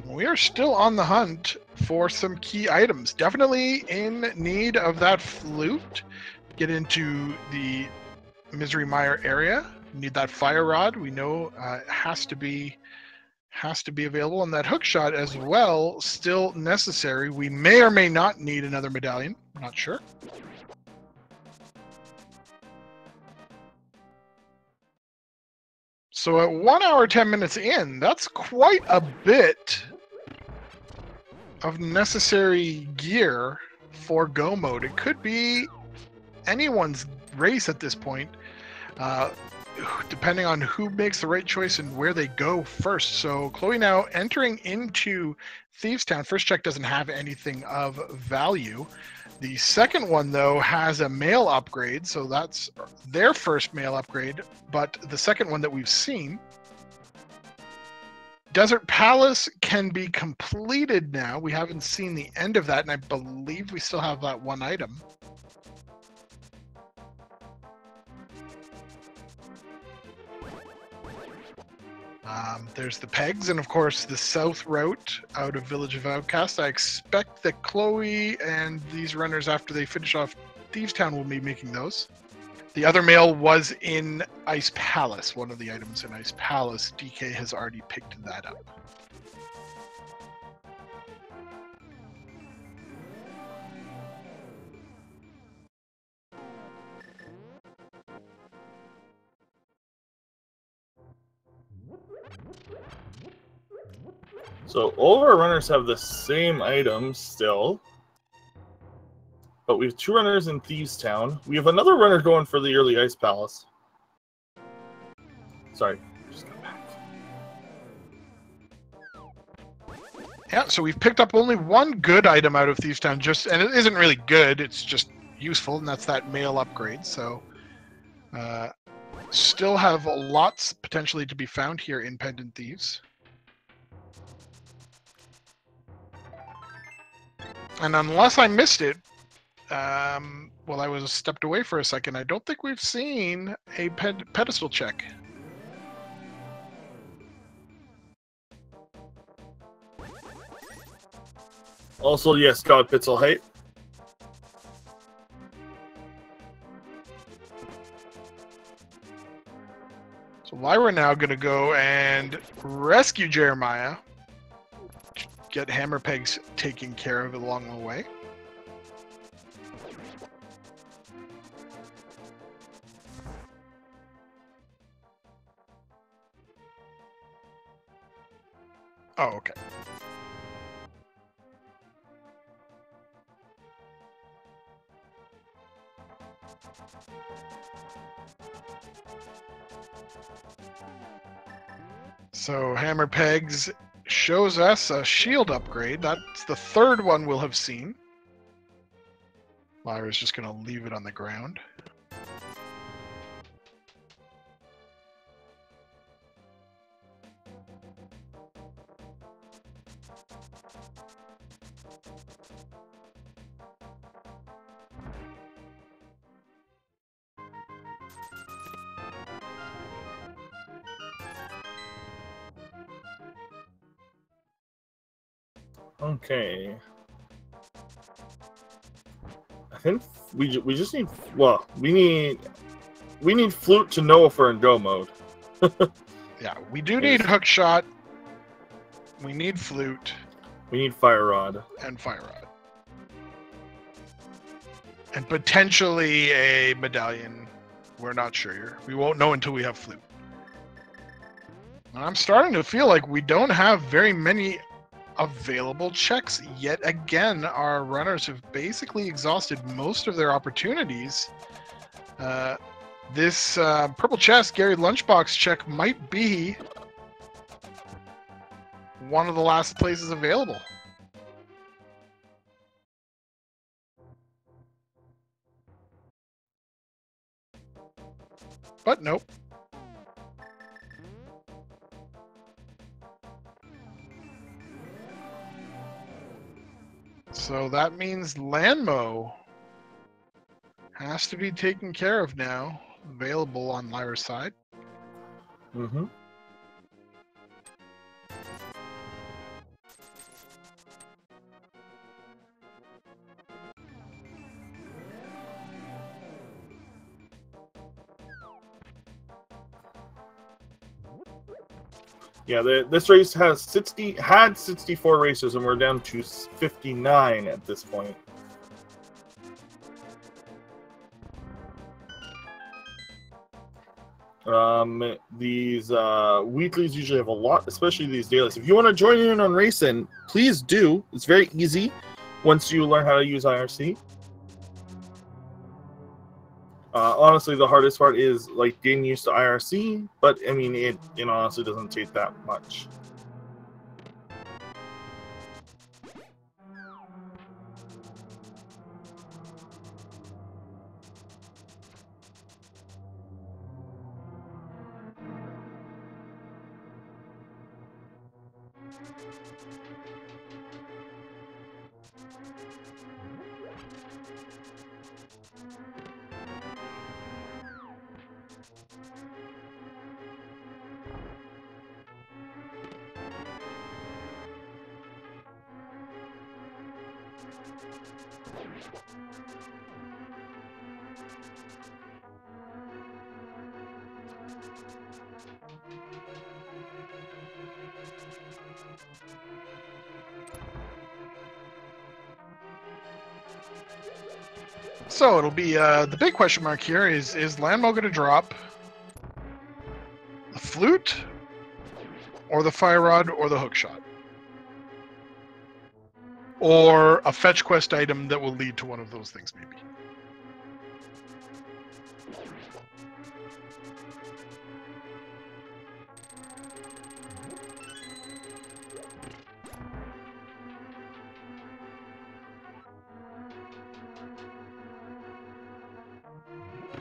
We are still on the hunt for some key items. Definitely in need of that flute. Get into the Misery Mire area. Need that fire rod. We know it has to be available, and that hook shot as well still necessary. We may or may not need another medallion. I'm not sure. So at 1 hour 10 minutes in, that's quite a bit of necessary gear for go mode. It could be anyone's race at this point, depending on who makes the right choice and where they go first. So Chloe now entering into Thieves Town. First check doesn't have anything of value. The second one, though, has a mail upgrade, so that's their first mail upgrade, but the second one that we've seen. Desert Palace can be completed now. We haven't seen the end of that, and I believe we still have that one item. There's the pegs, and of course the south route out of Village of Outcast. I expect that Chloe and these runners, after they finish off Thieves Town, will be making those. The other mail was in Ice Palace, one of the items in Ice Palace. DK has already picked that up. So all of our runners have the same items still. But we have 2 runners in Thieves Town. We have another runner going for the early Ice Palace. Sorry, just got back. Yeah, so we've picked up only one good item out of Thieves Town, and it isn't really good, it's just useful, and that's that mail upgrade. So still have lots potentially to be found here in Pendant Thieves. And unless I missed it, well, I was stepped away for a second, I don't think we've seen a pedestal check. Also, yes, God Pitzel Height. So Lyra now going to go and rescue Jeremiah. Get Hammer Pegs taken care of along the way. Oh, okay. So Hammer Pegs shows us a shield upgrade. That's the third one we'll have seen. Lyra's just going to leave it on the ground. Okay. I think we just need, well, we need flute to know if we're in go mode. Yeah, we do need hook shot. We need flute. We need fire rod. And fire rod. And potentially a medallion. We're not sure. We won't know until we have flute. And I'm starting to feel like we don't have very many available checks yet again. Our runners have basically exhausted most of their opportunities. This purple chest Gary Lunchbox check might be one of the last places available. But nope. So that means Lanmo has to be taken care of now. Available on Lyra's side. Mm-hmm. Yeah, this race had 64 racers, and we're down to 59 at this point. These weeklies usually have a lot, especially these dailies. If you want to join in on racing, please do. It's very easy once you learn how to use IRC. Honestly, the hardest part is like getting used to IRC, but I mean, it honestly doesn't take that much. So it'll be the big question mark here is Lanmo going to drop the flute or the fire rod or the hook shot? Or a fetch quest item that will lead to one of those things, maybe.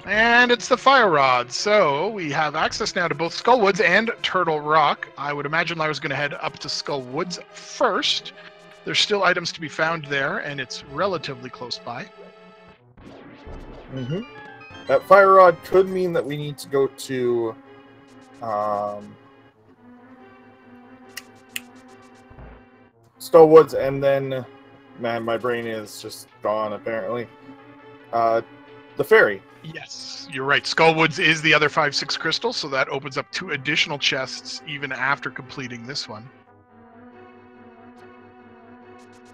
And it's the fire rod. So we have access now to both Skullwoods and Turtle Rock. I would imagine Lyra's going to head up to Skullwoods first. There's still items to be found there, and it's relatively close by. Mm-hmm. That fire rod could mean that we need to go to Skullwoods, and then, man, my brain is just gone, apparently. The ferry. Yes, you're right. Skullwoods is the other 5/6 crystal, so that opens up 2 additional chests even after completing this one.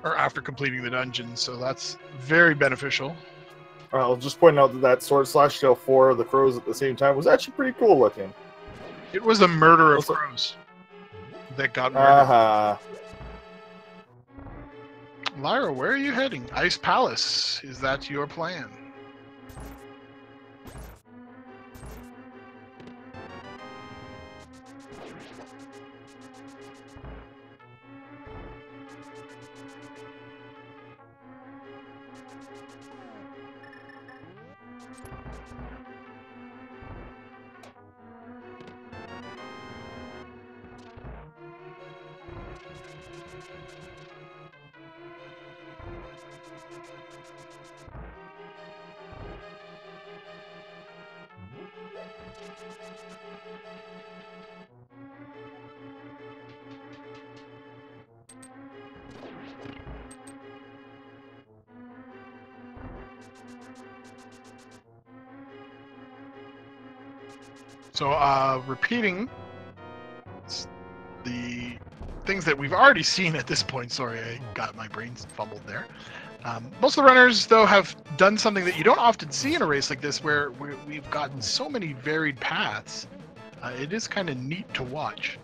Or after completing the dungeon, so that's very beneficial. I'll just point out that sword slash tail 4 of the crows at the same time was actually pretty cool looking. It was a murder of crows that got murdered. Lyra, where are you heading? Ice Palace. Is that your plan? So, repeating the things that we've already seen at this point. Sorry, I got my brains fumbled there. Most of the runners, though, have done something that you don't often see in a race like this, where we've gotten so many varied paths. It is kind of neat to watch.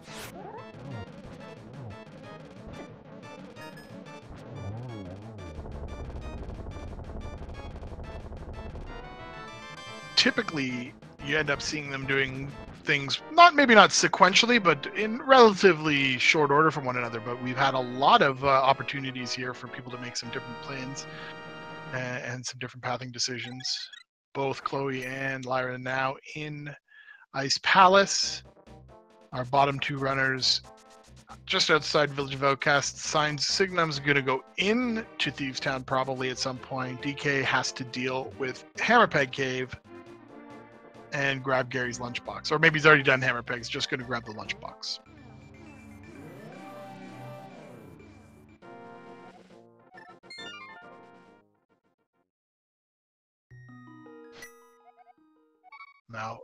Typically, you end up seeing them doing things maybe not sequentially, but in relatively short order from one another. But we've had a lot of opportunities here for people to make some different plans and some different pathing decisions. Both Chloe and Lyra now in Ice Palace. Our bottom 2 runners just outside Village of Outcasts. Signs Signum's going to go into Thieves Town probably at some point. DK has to deal with Hammerpeg Cave and grab Gary's lunchbox. Or maybe he's already done Hammerpeg's, just going to grab the lunchbox. Now,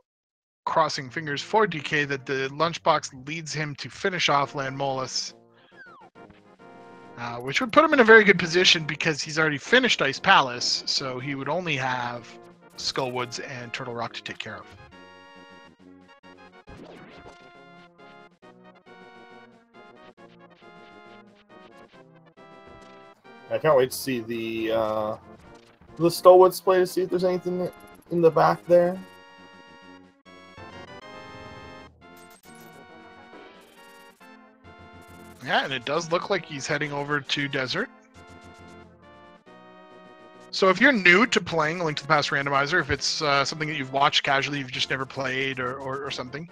crossing fingers for DK that the lunchbox leads him to finish off Landmolus, which would put him in a very good position because he's already finished Ice Palace, so he would only have Skullwoods and Turtle Rock to take care of. I can't wait to see the Skullwoods play to see if there's anything in the back there. Yeah, and it does look like he's heading over to Desert. So if you're new to playing Link to the Past Randomizer, if it's something that you've watched casually, you've just never played or something,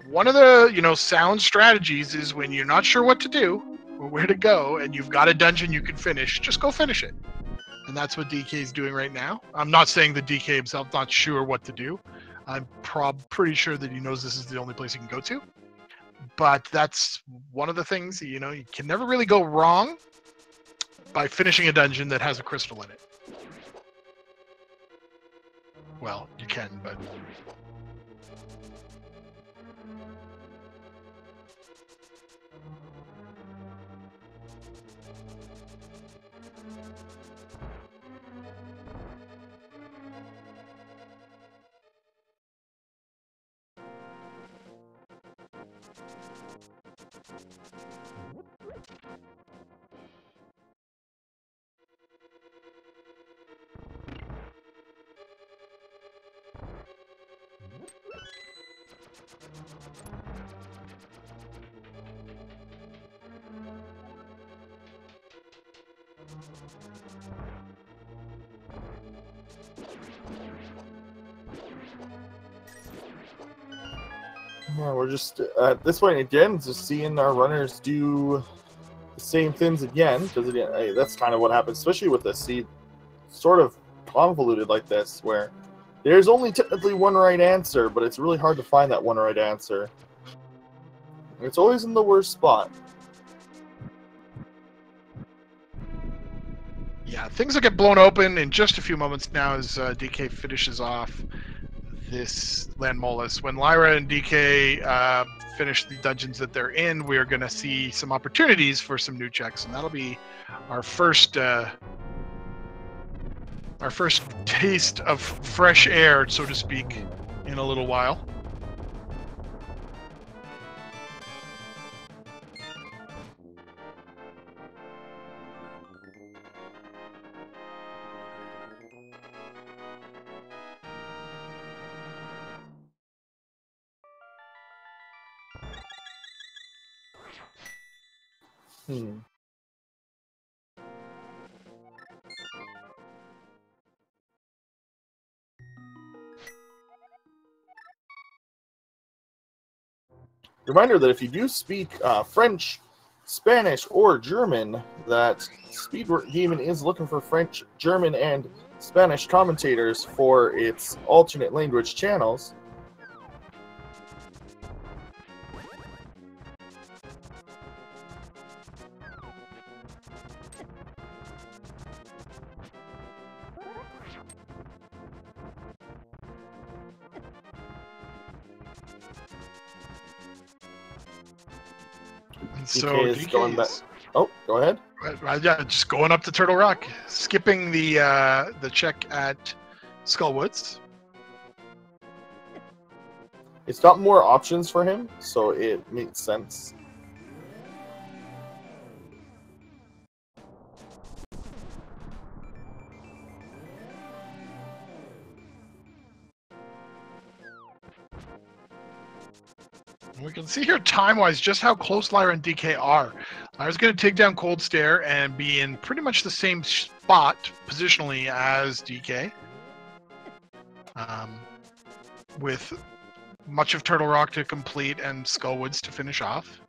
one of the sound strategies is when you're not sure what to do or where to go, and you've got a dungeon you can finish, just go finish it. And that's what DK is doing right now. I'm not saying that DK himself not sure what to do. I'm pretty sure that he knows this is the only place he can go to. But that's one of the things, you can never really go wrong by finishing a dungeon that has a crystal in it. Well, you can, but... Yeah, we're just at this point again, just seeing our runners do the same things again, because that's kind of what happens, especially with the seed sort of convoluted like this, where there's only technically one right answer, but it's really hard to find that one right answer. It's always in the worst spot. Yeah, things will get blown open in just a few moments now as DK finishes off this Landmolus. When Lyra and DK finish the dungeons that they're in, we are going to see some opportunities for some new checks, and that'll be our first taste of fresh air, so to speak, in a little while. Reminder that if you do speak French, Spanish, or German, that Speed Demon is looking for French, German, and Spanish commentators for its alternate language channels. So DK is going back. Oh, go ahead. Yeah, just going up to Turtle Rock, skipping the check at Skullwoods. It's got more options for him, so it makes sense. We can see here time-wise just how close Lyra and DK are. Lyra's going to take down Cold Stare and be in pretty much the same spot positionally as DK. With much of Turtle Rock to complete and Skullwoods to finish off.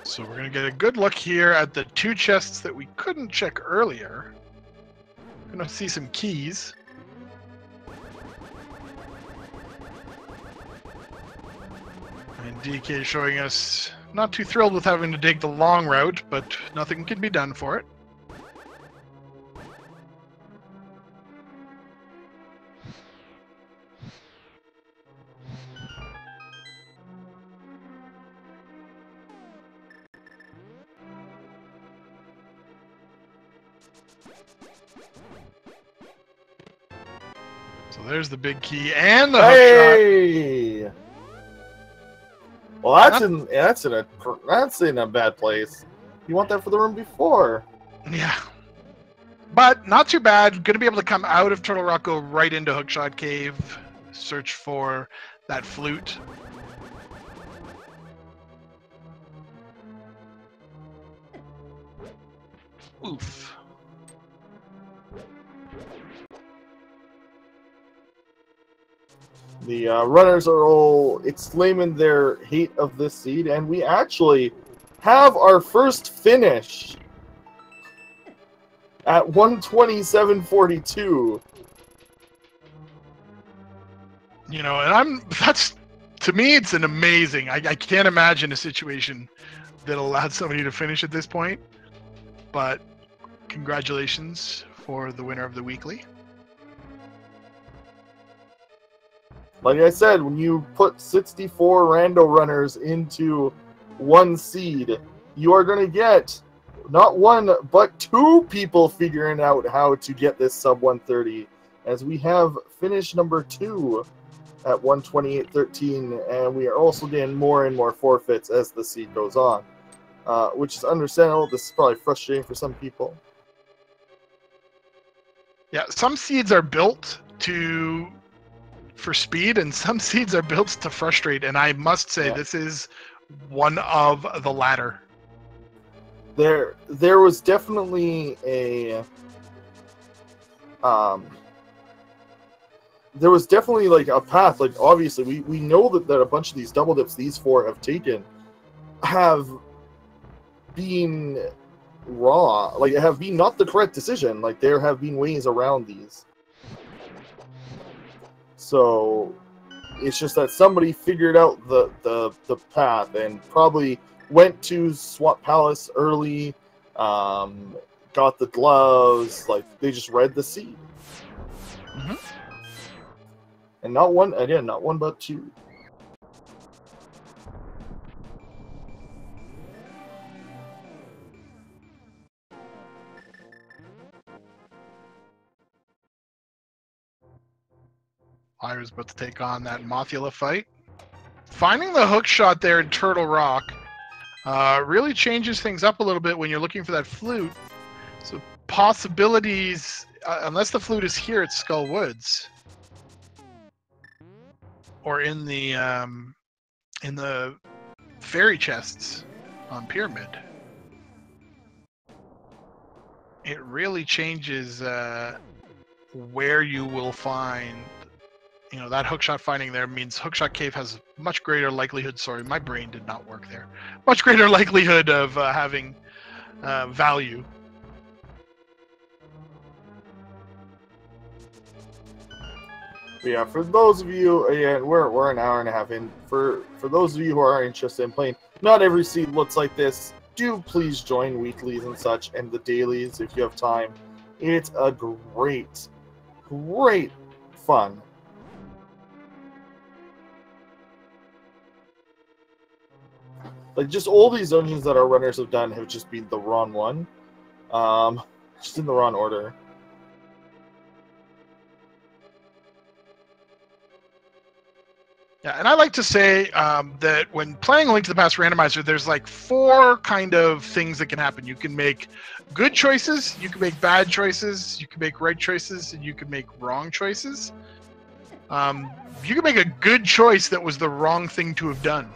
So we're going to get a good look here at the 2 chests that we couldn't check earlier. We're going to see some keys. And DK showing us not too thrilled with having to dig the long route, but nothing can be done for it. So there's the big key and the hook Hey! Well, that's in a bad place. You want that for the room before? shot. Yeah. But not too bad. Going to be able to come out of Turtle Rock, go right into Hookshot Cave, search for that flute. Oof. The runners are all exclaiming their hate of this seed, and we actually have our first finish at 127.42. You know, and that's, to me, it's an amazing. I can't imagine a situation that allowed somebody to finish at this point. But congratulations for the winner of the weekly. Like I said, when you put 64 rando runners into 1 seed, you are going to get not 1, but 2 people figuring out how to get this sub 130, as we have finish number 2 at 128.13, and we are also getting more and more forfeits as the seed goes on, which is understandable. This is probably frustrating for some people. Yeah, some seeds are built for speed, and some seeds are built to frustrate, and I must say this is one of the latter. There was definitely a there was definitely like a path. Like obviously we know that a bunch of these double dips these 4 have taken have been wrong, like have been not the correct decision. Like there have been ways around these. So it's just that somebody figured out the path and probably went to Swamp Palace early, got the gloves, like they just read the seed. Mm-hmm. And not one but 2. I was about to take on that Mothula fight. Finding the hook shot there in Turtle Rock really changes things up a little bit when you're looking for that flute. So possibilities, unless the flute is here at Skull Woods, or in the fairy chests on Pyramid, it really changes where you will find. You know, that hookshot finding there means Hookshot Cave has much greater likelihood. Sorry, my brain did not work there. Much greater likelihood of having value. Yeah, for those of you, again, we're an hour and a half in. For those of you who are interested in playing, not every seed looks like this. Do please join weeklies and such, and the dailies if you have time. It's a great fun. Like, just all these dungeons that our runners have done have just been the wrong one. Just in the wrong order. Yeah, and I like to say that when playing Link to the Past Randomizer, there's like 4 kind of things that can happen. You can make good choices, you can make bad choices, you can make right choices, and you can make wrong choices. You can make a good choice that was the wrong thing to have done.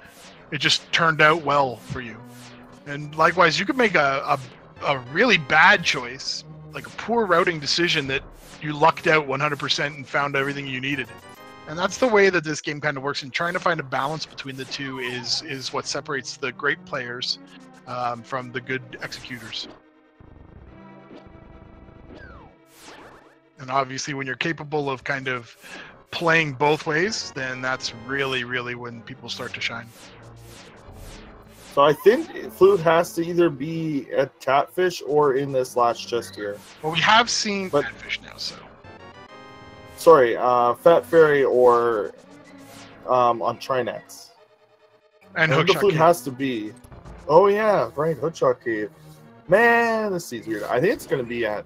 It just turned out well for you. And likewise, you could make a really bad choice, like a poor routing decision that you lucked out 100% and found everything you needed. And that's the way that this game kind of works, and trying to find a balance between the two is what separates the great players from the good executors. And obviously, when you're capable of kind of playing both ways, then that's really, really when people start to shine. So I think Flute has to either be a Catfish or in this last chest here. Well, we have seen Catfish now, so. Sorry, Fat Fairy or on Trinex. And the Hookshot Flute Cave. has to be. Oh yeah, right, Hookshot Cave. Man, this seems weird. I think it's going to be at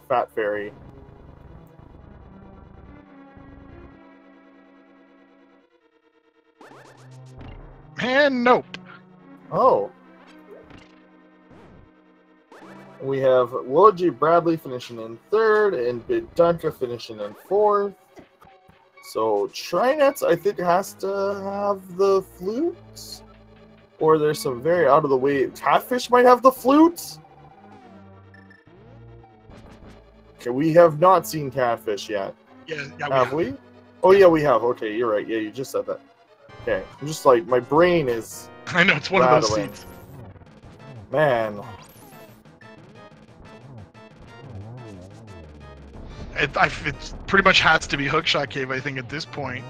Fat Fairy. And nope. Oh. We have Willa J. Bradley finishing in 3rd and Bidunka finishing in 4th. So Trinets, I think, has to have the flutes. Or there's some very out of the way. Catfish might have the flutes. Okay, we have not seen Catfish yet. Yeah, Have we? Oh yeah, we have. Okay, you're right. Yeah, you just said that. Okay, I'm just like, my brain is I know, it's one rattling. of those seeds. Man. It pretty much has to be Hookshot Cave, I think, at this point.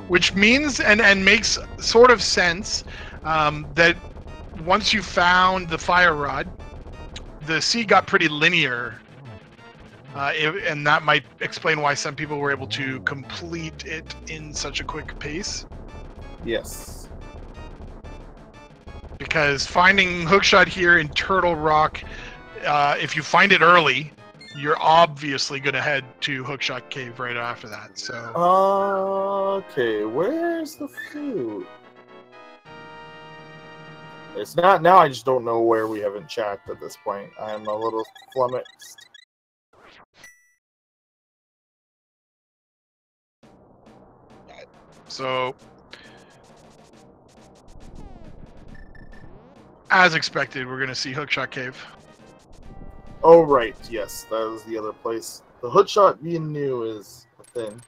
Which means, and makes sort of sense, that once you found the fire rod, the sea got pretty linear. And that might explain why some people were able to complete it in such a quick pace. Yes. Because finding Hookshot here in Turtle Rock, if you find it early, you're obviously going to head to Hookshot Cave right after that. So. Okay, where's the flute? It's not now. I just don't know where we haven't checked at this point. I'm a little flummoxed. So, as expected, we're going to see Hookshot Cave. Oh, right. Yes, that was the other place. The hookshot being new is a thing.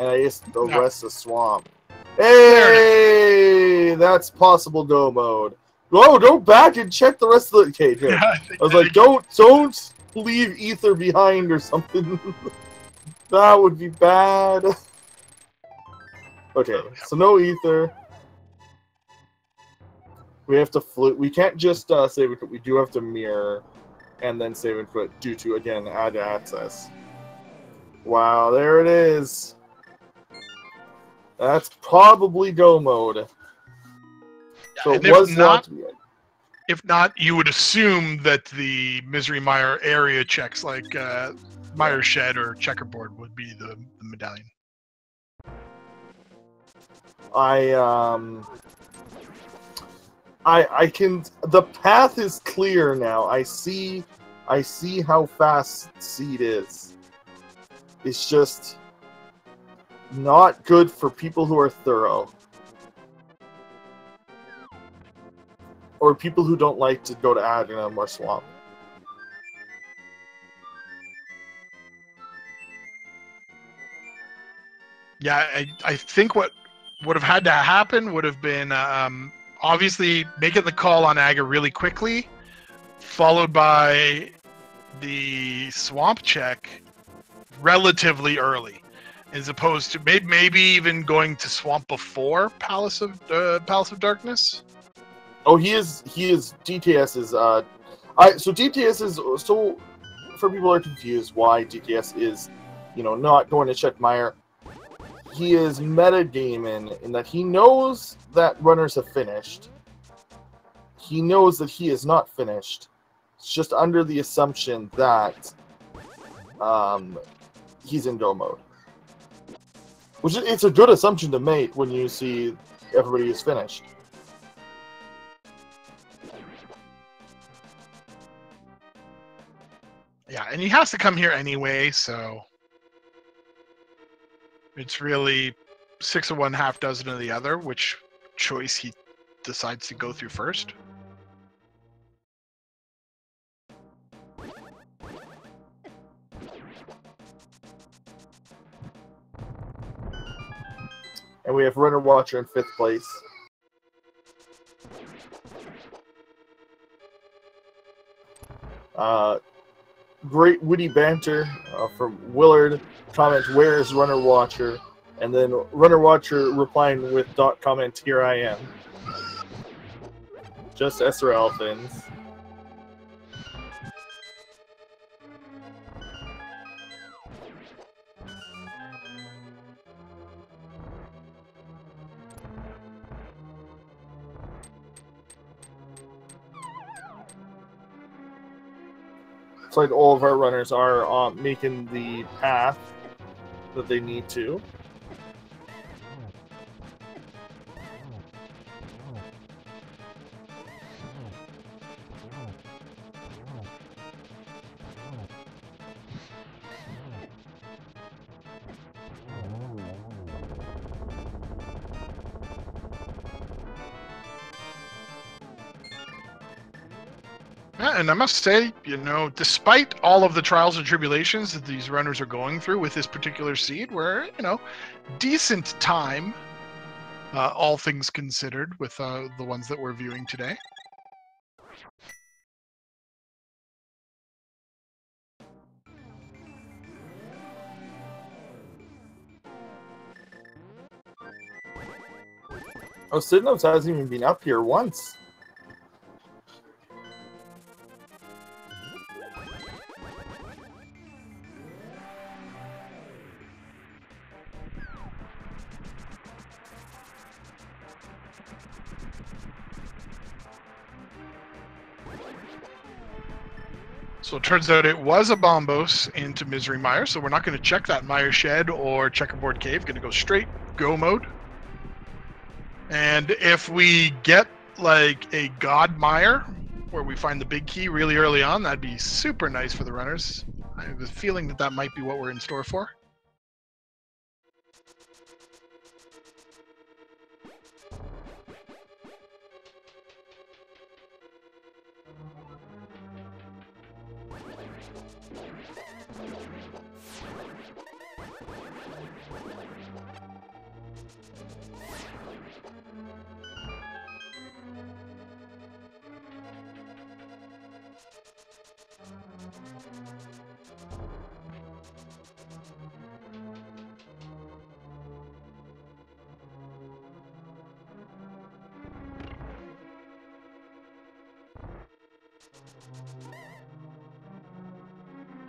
And I guess the rest of swamp. Hey! That's possible go mode. Go back and check the rest of the... Okay, good. Yeah, I was like, don't leave ether behind or something. That would be bad. Okay, so no ether. We have to flute. We can't just save and quit. We do have to mirror and then save and quit due to, again, add access. Wow, there it is. That's probably go mode. So it was not. If not, you would assume that the Misery Mire area checks like Mire Shed or Checkerboard would be the medallion. I can. The path is clear now. I see how fast Seed is. It's just not good for people who are thorough. Or people who don't like to go to Adnam or Swamp. Yeah, I think what would have had to happen would have been obviously making the call on Aga really quickly, followed by the swamp check relatively early, as opposed to maybe even going to swamp before Palace of Darkness. Oh, he is. DTS is. So DTS is. So for people who are confused, why DTS is, not going to check Mire. He is metagaming in that he knows that runners have finished. He knows that he is not finished. It's just under the assumption that he's in go mode. Which it's a good assumption to make when you see everybody is finished. Yeah, and he has to come here anyway, so it's really 6 of one, half dozen of the other, which choice he decides to go through first. And we have Runner Watcher in 5th place. Great witty banter from Willard. Comment, where is Runner Watcher? And then Runner Watcher replying with comment, here I am. Just SRL things. Looks like all of our runners are making the path that they need to. Yeah, and I must say, you know, despite all of the trials and tribulations that these runners are going through with this particular seed, we're, you know, decent time, all things considered, with the ones that we're viewing today. Oh, Sidnopes hasn't even been up here once. So it turns out it was a Bombos into Misery Mire, so we're not going to check that Mire Shed or Checkerboard Cave. Going to go straight go mode. And if we get like a God Mire, where we find the big key really early on, that'd be super nice for the runners. I have a feeling that that might be what we're in store for.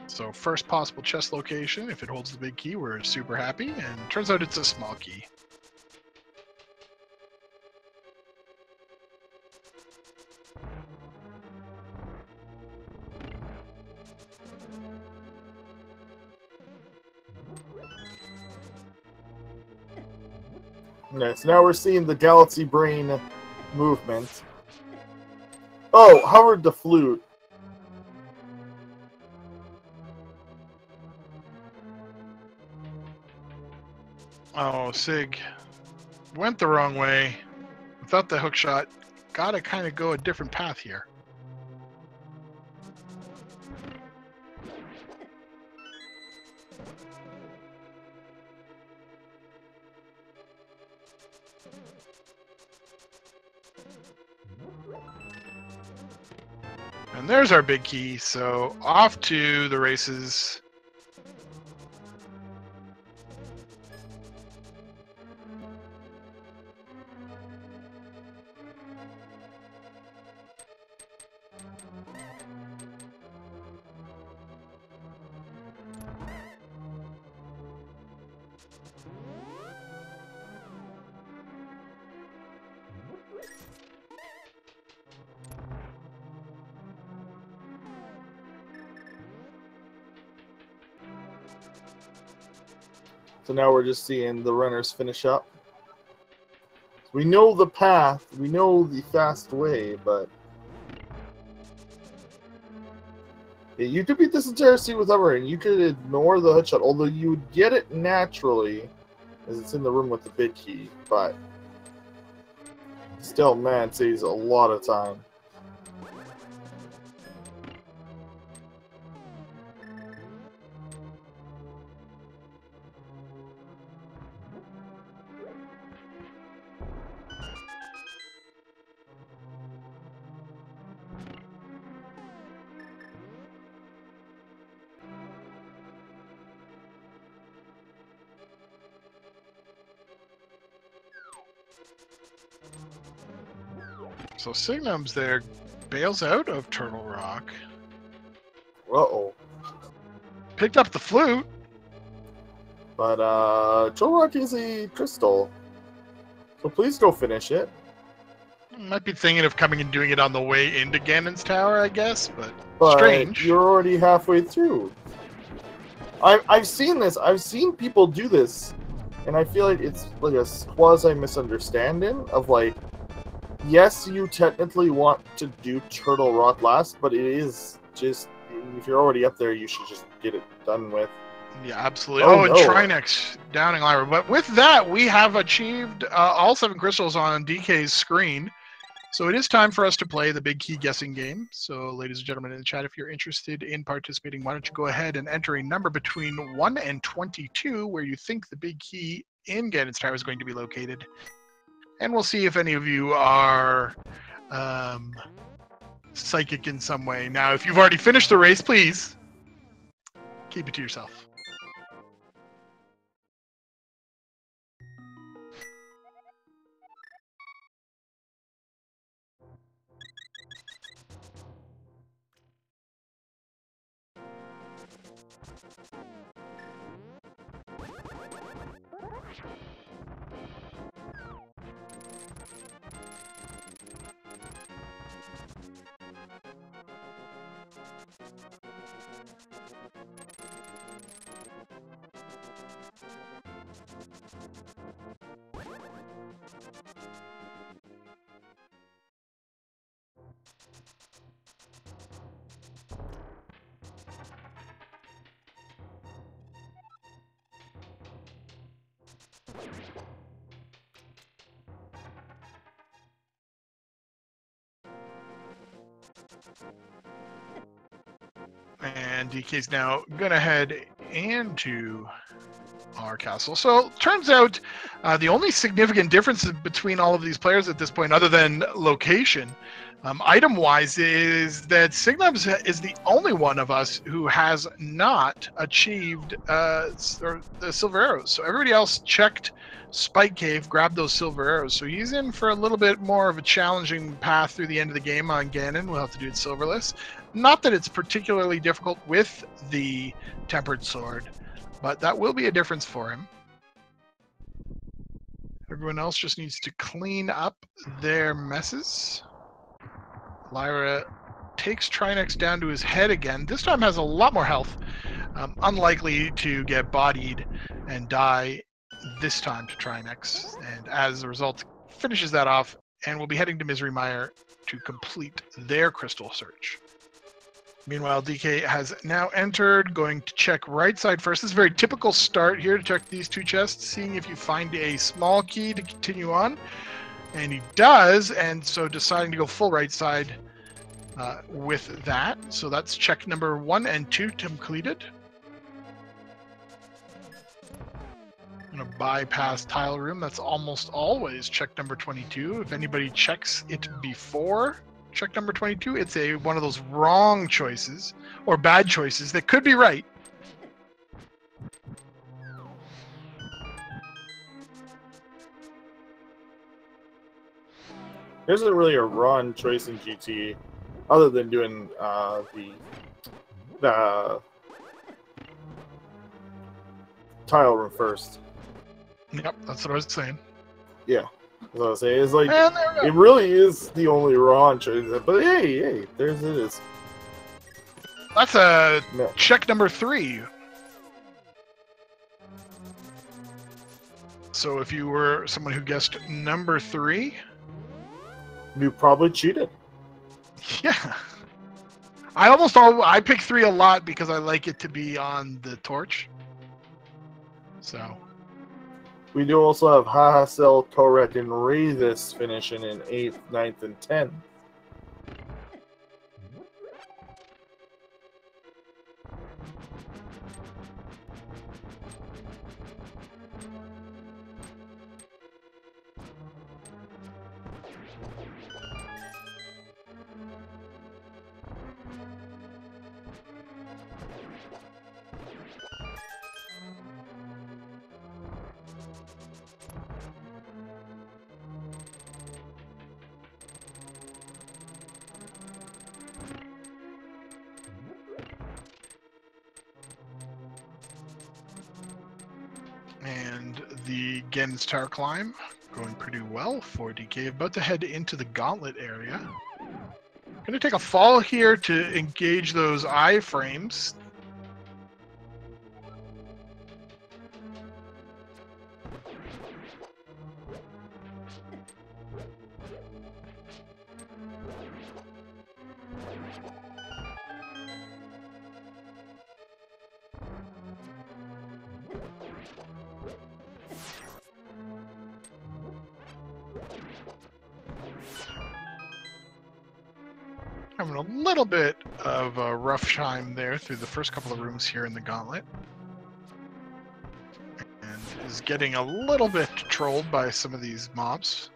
So first possible chest location, if it holds the big key, we're super happy, and turns out it's a small key. Nice. Now we're seeing the Galaxy Brain movement. Oh, Howard the Flute. Oh, Sig went the wrong way. Without the hook shot, gotta kind of go a different path here. And there's our big key, so off to the races. So now we're just seeing the runners finish up. We know the path, we know the fast way, but yeah, you could beat this entire seed with Hover, and you could ignore the hook shot, although you would get it naturally, as it's in the room with the big key, but still, man, it saves a lot of time. So Signum's there, bails out of Turtle Rock. Uh-oh. Picked up the flute. But, Turtle Rock is a crystal. So please go finish it. Might be thinking of coming and doing it on the way into Ganon's Tower, I guess, but strange. You're already halfway through. I've seen this. I've seen people do this. And I feel like it's like a quasi-misunderstanding of like, yes, you technically want to do Turtle Rock last, but it is just, if you're already up there, you should just get it done with. Yeah, absolutely. Oh, and no. Trinex downing Lyra. But with that, we have achieved all 7 crystals on DK's screen. So it is time for us to play the big key guessing game. So ladies and gentlemen in the chat, if you're interested in participating, why don't you go ahead and enter a number between 1 and 22 where you think the big key in Ganon's Tower is going to be located. And we'll see if any of you are psychic in some way. Now, if you've already finished the race, please keep it to yourself. And DK's now gonna head into our castle. So turns out the only significant difference between all of these players at this point, other than location, item-wise, is that Signums is the only one of us who has not achieved the silver arrows. So everybody else checked Spike Cave, grabbed those silver arrows. So he's in for a little bit more of a challenging path through the end of the game on Ganon. We'll have to do it silverless. Not that it's particularly difficult with the Tempered Sword, but that will be a difference for him. Everyone else just needs to clean up their messes. Lyra takes Trinex down to his head again. This time has a lot more health. Unlikely to get bodied and die this time to Trinex. And as a result, finishes that off and will be heading to Misery Mire to complete their crystal search. Meanwhile, DK has now entered, going to check right side first. This is a very typical start here to check these 2 chests, seeing if you find a small key to continue on. And he does, and so deciding to go full right side with that. So that's check number 1 and 2 completed. I'm going to bypass tile room. That's almost always check number 22. If anybody checks it before check number 22, it's one of those wrong choices or bad choices that could be right. There isn't really a wrong choice in GT other than doing the tile room first. Yep, that's what I was saying. Yeah. That's what I was saying. It's like, it really is the only wrong choice. But hey, there's it is. That's a check number 3. So if you were someone who guessed number 3, you probably cheated. Yeah. I pick 3 a lot because I like it to be on the torch. So. We do also have Hahasel, Torek, and Ravis finishing in 8th, 9th, and 10th. the Ganon's Tower climb. Going pretty well for DK. About to head into the gauntlet area. Gonna take a fall here to engage those iframes. Having a little bit of a rough time there through the first couple of rooms here in the gauntlet. And is getting a little bit trolled by some of these mobs.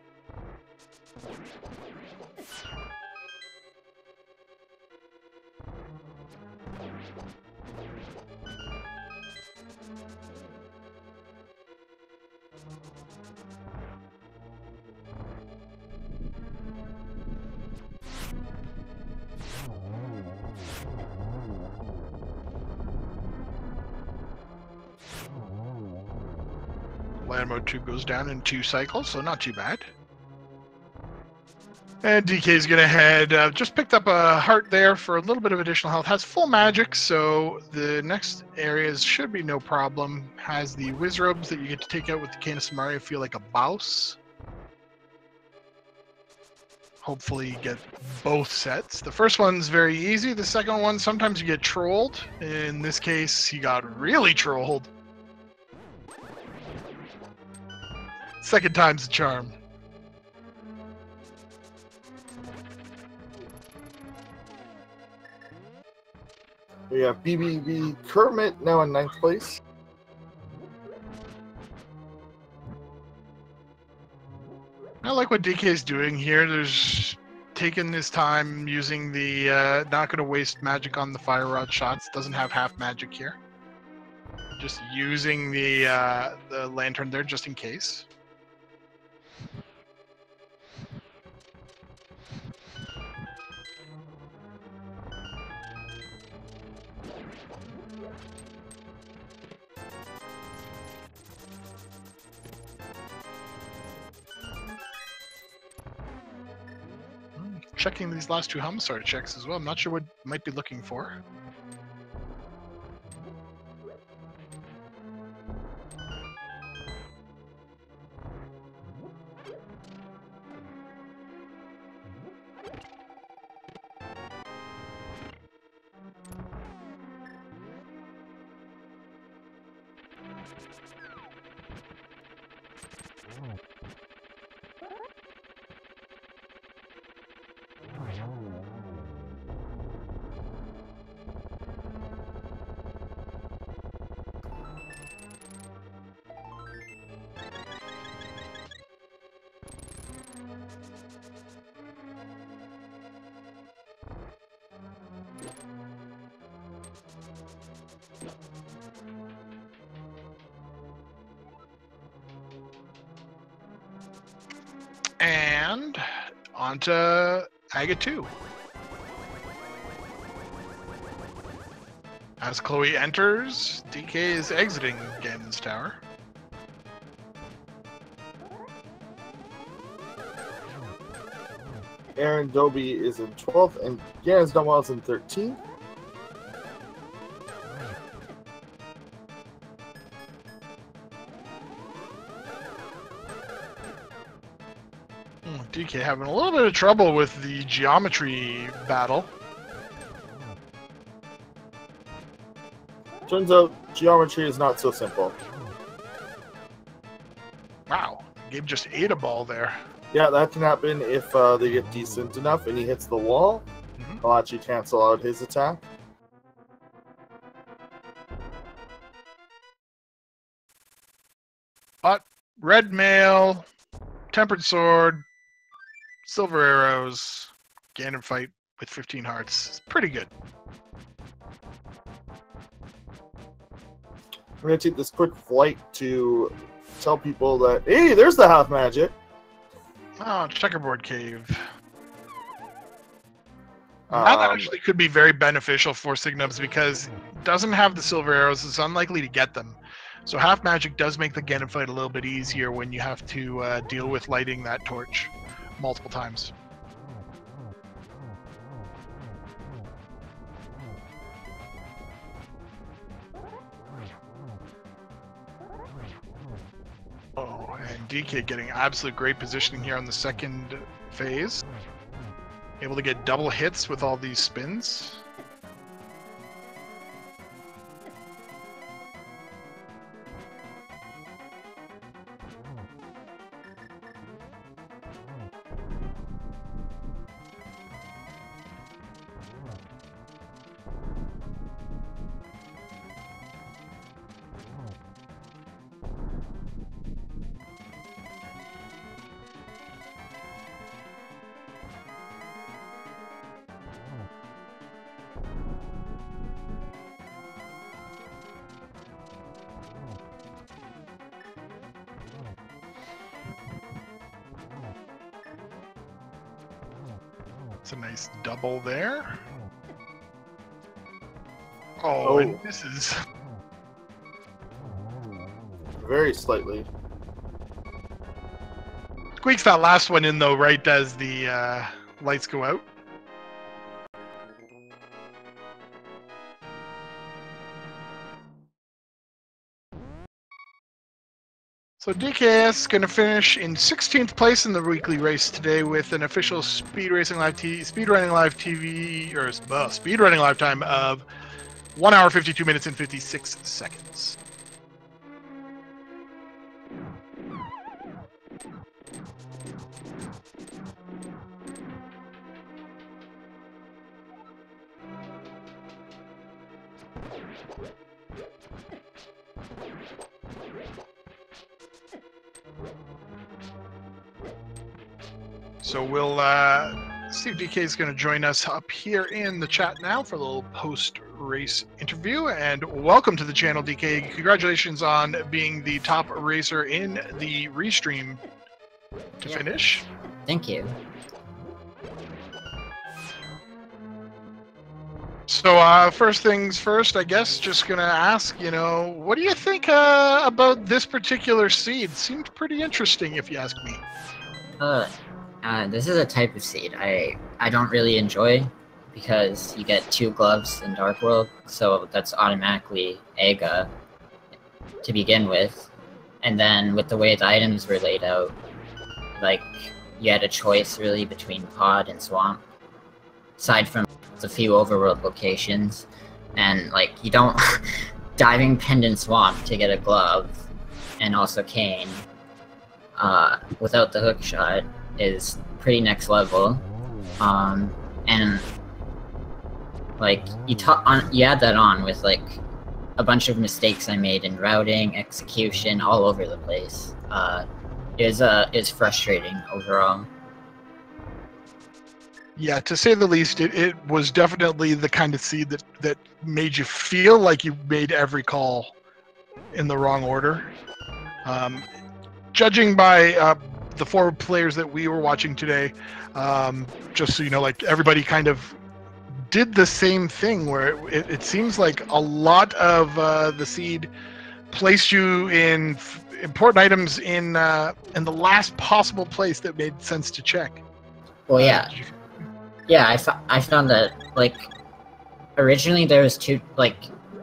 Land mode 2 goes down in 2 cycles, so not too bad. And DK's gonna head, just picked up a heart there for a little bit of additional health. Has full magic, so the next areas should be no problem. Has the whiz robes that you get to take out with the Cane of Samaria feel like a bouse. Hopefully you get both sets. The first one's very easy. The second one, sometimes you get trolled. In this case, he got really trolled. Second time's the charm. We have BBB Kermit now in 9th place. I like what DK is doing here. There's taking his time using the not going to waste magic on the fire rod shots. Doesn't have half magic here. Just using the lantern there just in case. Checking these last 2 homicide checks as well. I'm not sure what might be looking for. And on to Aga 2. As Chloe enters, DK is exiting Ganon's Tower. Aaron Doby is in 12th, and Ganon's done well is in 13th. DK having a little bit of trouble with the geometry battle. Turns out geometry is not so simple. Wow, Gabe just ate a ball there. Yeah, that can happen if they get decent enough and he hits the wall. I'll actually cancel out his attack. But red mail, tempered sword, silver arrows, Ganon fight with 15 hearts. It's pretty good. I'm going to take this quick flight to tell people that, hey, there's the half magic. Oh, checkerboard cave. That actually could be very beneficial for Signubs because it doesn't have the silver arrows. It's unlikely to get them. So half magic does make the Ganon fight a little bit easier when you have to deal with lighting that torch multiple times. Oh, and DK getting absolute great positioning here on the second phase. Able to get double hits with all these spins. It's a nice double there. Oh, and this is very slightly. squeaks that last one in though, right as the lights go out. So DKS going to finish in 16th place in the weekly race today with an official speedrunning live time of 1 hour 52 minutes and 56 seconds. So we'll see if DK is going to join us up here in the chat now for a little post-race interview. And welcome to the channel, DK. Congratulations on being the top racer in the restream to finish. Thank you. So first things first, I guess, just going to ask, what do you think about this particular seed? Seemed pretty interesting, if you ask me. This is a type of seed I don't really enjoy because you get 2 gloves in Dark World, so that's automatically Aga to begin with. And then with the way the items were laid out, like, you had a choice really between Pod and Swamp, aside from a few overworld locations. And, like, you don't diving Pendant Swamp to get a glove, and also Cane, without the hook shot is pretty next level. And like you add that on with like a bunch of mistakes I made in routing, execution, all over the place. Is frustrating overall. Yeah, to say the least, it was definitely the kind of seed that made you feel like you made every call in the wrong order. Judging by the 4 players that we were watching today, just so you know, like everybody kind of did the same thing, where it seems like a lot of the seed placed you in important items in the last possible place that made sense to check. Well, yeah, I found that, like, originally there was 2, like,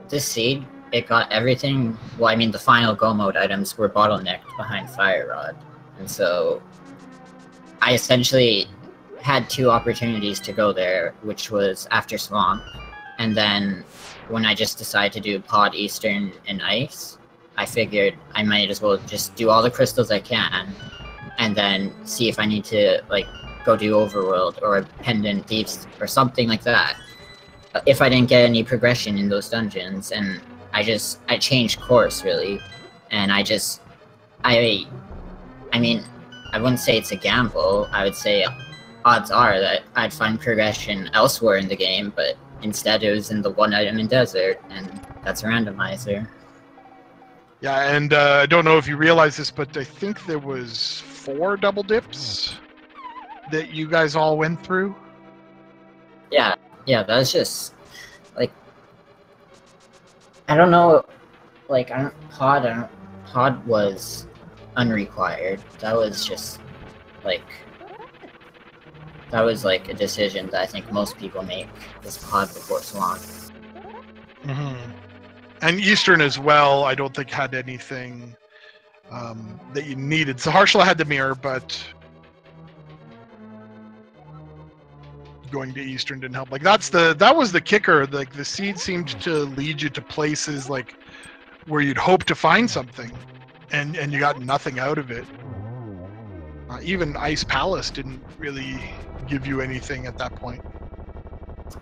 this seed, it got everything, well, I mean, the final go mode items were bottlenecked behind Fire Rod. And so I essentially had 2 opportunities to go there, which was after Swamp, and then when I just decided to do Pod, Eastern, and Ice, I figured I might as well just do all the crystals I can, and then see if I need to, like, go do Overworld or Pendant Thieves or something like that, if I didn't get any progression in those dungeons. And I changed course, really, and I mean, I wouldn't say it's a gamble. I would say odds are that I'd find progression elsewhere in the game, but instead it was in the 1 item in Desert, and that's a randomizer. Yeah, and I don't know if you realize this, but I think there was 4 double dips that you guys all went through. Yeah, that's just, like, I don't know like pod was unrequired. That was just like a decision that I think most people make, is pod before swamp. Mm-hmm. And Eastern as well, I don't think had anything that you needed. So Harshla had the mirror, but going to Eastern didn't help. Like that was the kicker. Like the seed seemed to lead you to places like where you'd hope to find something, and you got nothing out of it. Even Ice Palace didn't really give you anything at that point.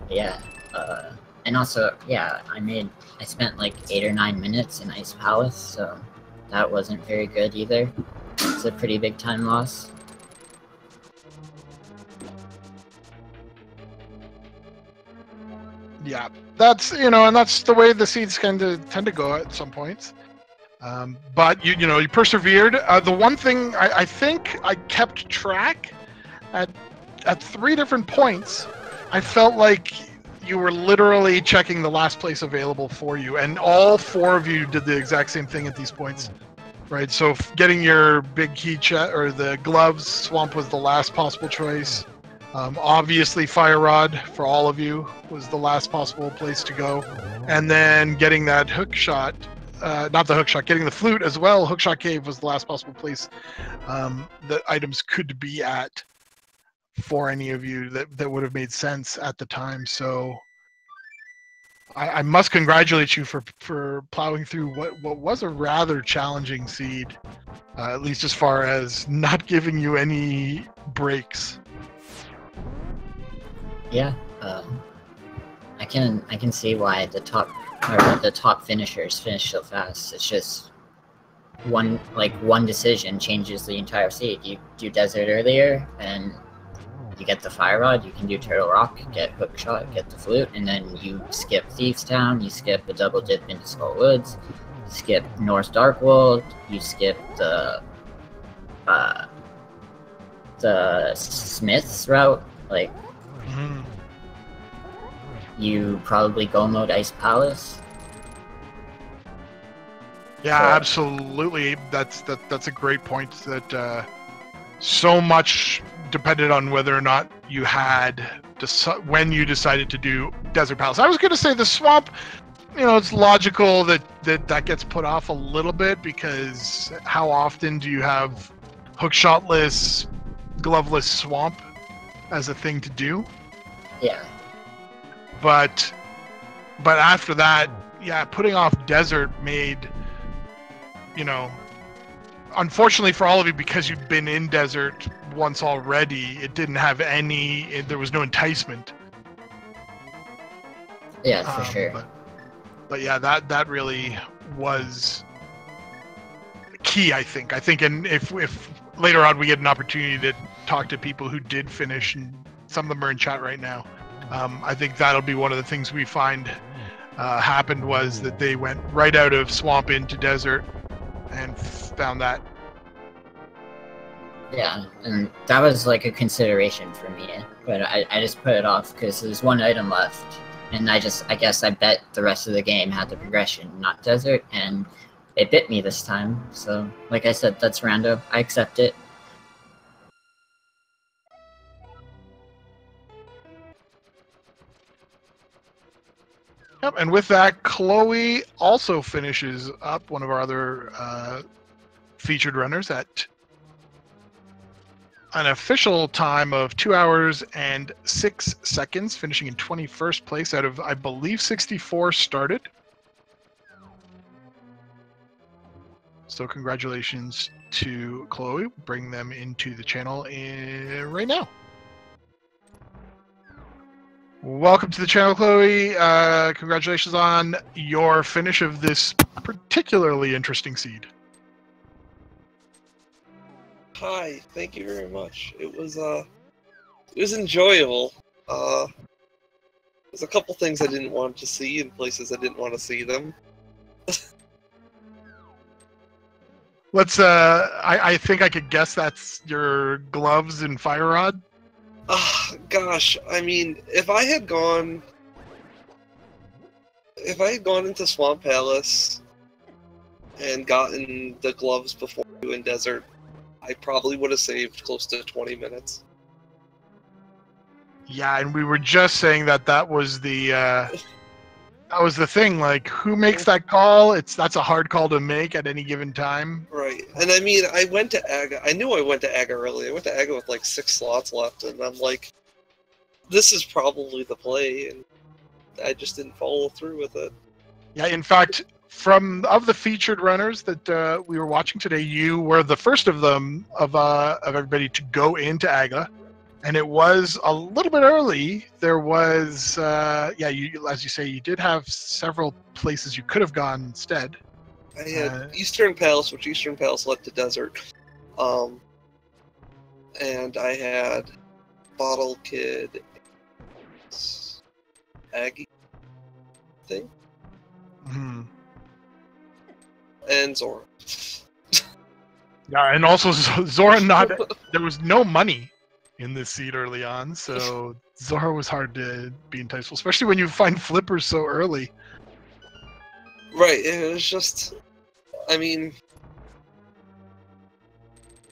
Yeah, and also, yeah, I spent like 8 or 9 minutes in Ice Palace, so that wasn't very good either. It's a pretty big time loss. Yeah, that's and that's the way the seeds tend to go at some points. But you persevered. The one thing I think I kept track at 3 different points, I felt like you were literally checking the last place available for you, and all 4 of you did the exact same thing at these points, right? So getting your big key or the gloves, swamp was the last possible choice. Obviously, Fire Rod for all of you was the last possible place to go, and then getting that hook shot. Not the hook shot, getting the flute as well. Hookshot Cave was the last possible place that items could be at for any of you that would have made sense at the time. So I must congratulate you for plowing through what was a rather challenging seed, at least as far as not giving you any breaks. Yeah, I can see why the top finishers finish so fast. It's just one decision changes the entire seed. You do Desert earlier, and you get the Fire Rod. You can do Turtle Rock, get Hookshot, get the Flute, and then you skip Thieves Town. You skip a double dip into Skull Woods. You skip North Darkwold. You skip the Smiths route. Like. Mm-hmm. You probably go mode Ice Palace. Yeah, absolutely. That's a great point. That so much depended on whether or not you had when you decided to do Desert Palace. I was going to say the swamp. It's logical that gets put off a little bit, because how often do you have hookshotless, gloveless swamp as a thing to do? Yeah. But after that, yeah, putting off Desert made, unfortunately for all of you, because you've been in Desert once already, it didn't have there was no enticement. Yeah, for sure. But yeah, that really was key, I think. And if later on we get an opportunity to talk to people who did finish, and some of them are in chat right now, I think that'll be one of the things we find happened, was that they went right out of swamp into Desert and found that. Yeah, and that was like a consideration for me, but I just put it off because there's 1 item left, and I guess I bet the rest of the game had the progression, not Desert, and it bit me this time. So, like I said, that's rando. I accept it. Yep, and with that, Chloe also finishes up, one of our other featured runners, at an official time of 2 hours and 6 seconds, finishing in 21st place out of, I believe, 64 started. So congratulations to Chloe. Bring them into the channel right now. Welcome to the channel, Chloe. Congratulations on your finish of this particularly interesting seed. Hi, thank you very much. It was enjoyable. There's a couple things I didn't want to see in places I didn't want to see them. Let's I think I could guess that's your gloves and Fire Rod. Gosh, I mean, if I had gone into Swamp Palace and gotten the gloves before doing desert, I probably would have saved close to 20 minutes. Yeah, and we were just saying that was the thing. Like, who makes that call? That's a hard call to make at any given time. Right, and I mean, I went to Aga. I knew I went to Aga early. I went to Aga with like 6 slots left, and I'm like, this is probably the play, and I just didn't follow through with it. Yeah, in fact, of the featured runners that we were watching today, you were the first of them of everybody to go into Aga, and it was a little bit early. There was you, as you say, you did have several places you could have gone instead. I had Eastern Palace, which Eastern Palace led to desert, and I had Bottle Kid, Aggie thing. Mm-hmm. And Zora. Yeah, and also Zora there was no money in this seed early on, so Zora was hard to be enticed, especially when you find flippers so early. Right, it was just, I mean,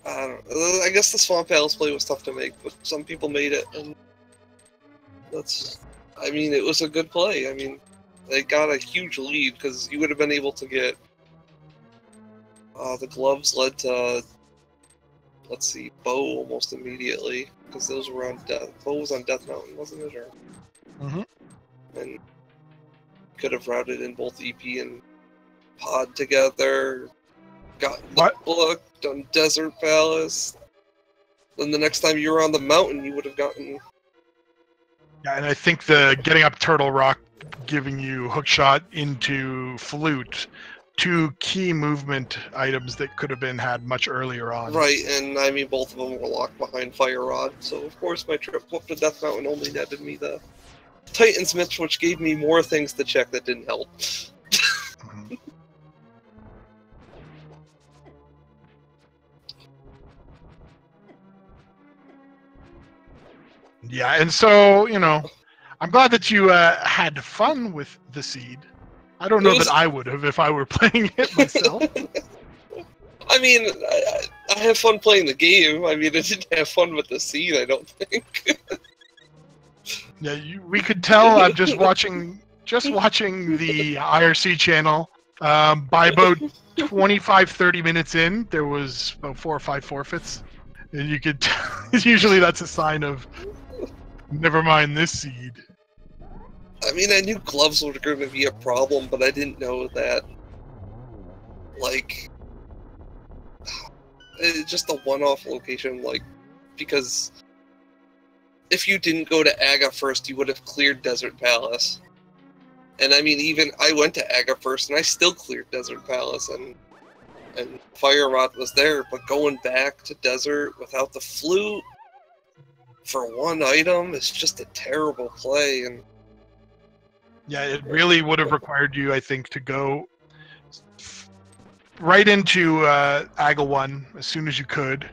I don't know. I guess the Swamp Palace play was tough to make, but some people made it, and it was a good play. I mean, they got a huge lead because you would have been able to get the gloves led to, let's see, Bo almost immediately because those were on Bo was on Death Mountain, wasn't it? Or and could have routed in both EP and Pod together. Got booked on Desert Palace. Then the next time you were on the mountain, you would have gotten. Yeah, and I think the getting up Turtle Rock, giving you hookshot into Flute, 2 key movement items that could have been had much earlier on. Right, and I mean, both of them were locked behind Fire Rod, so of course my trip up to Death Mountain only netted me the Titansmith, which gave me more things to check that didn't help. Yeah, and so, I'm glad that you had fun with the seed. I don't know that I would have if I were playing it myself. I mean, I have fun playing the game. I mean, I didn't have fun with the seed, I don't think. Yeah, we could tell. I'm just watching the IRC channel. By about 25-30 minutes in, there was about 4 or 5 forfeits, and you could. Usually, that's a sign of never mind this seed. I mean, I knew gloves were going to be a problem, but I didn't know that. Like, it's just a one-off location. Like, because if you didn't go to Aga first, you would have cleared Desert Palace. And I mean, even I went to Aga first, and I still cleared Desert Palace, and Fire Rod was there. But going back to Desert without the Flute for one item is just a terrible play. And yeah, it really would have required you, I think, to go right into Aga 1 as soon as you could.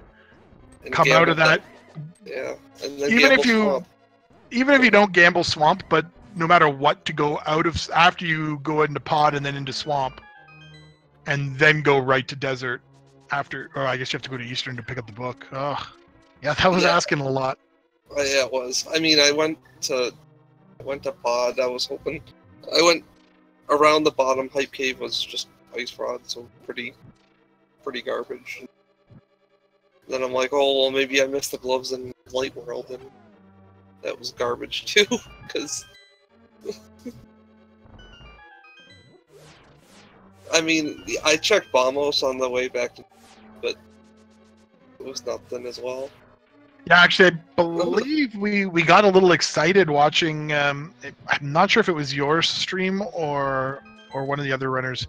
Come out of that. Yeah. And then even if you don't gamble Swamp, but no matter what, to go out of after you go into Pod and then into Swamp, and then go right to Desert after, or I guess you have to go to Eastern to pick up the book. Oh, yeah, that was asking a lot. Yeah, it was. I mean, I went to Pod. I was hoping. I went around the bottom. Hype Cave was just Ice Rod, so pretty garbage. Then I'm like, oh well, maybe I missed the gloves in Light World, and that was garbage too. Because I mean, I checked Bamos on the way back, but it was nothing as well. Yeah, actually, I believe we got a little excited watching. I'm not sure if it was your stream or one of the other runners.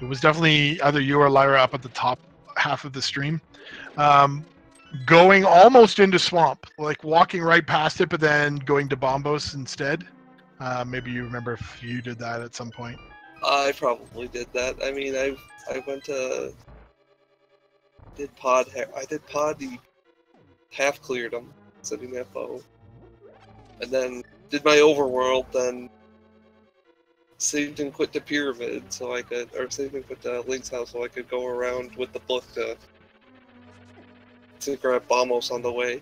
It was definitely either you or Lyra up at the top half of the stream, going almost into Swamp, like walking right past it, but then going to Bombos instead. Maybe you remember if you did that at some point. I probably did that. I mean, I went to did Pod. I did Pod. Half cleared them, sitting at Bow, and then did my overworld. Then saved and quit the pyramid so I could, or saved and quit the Link's house so I could go around with the book to grab Bombos on the way.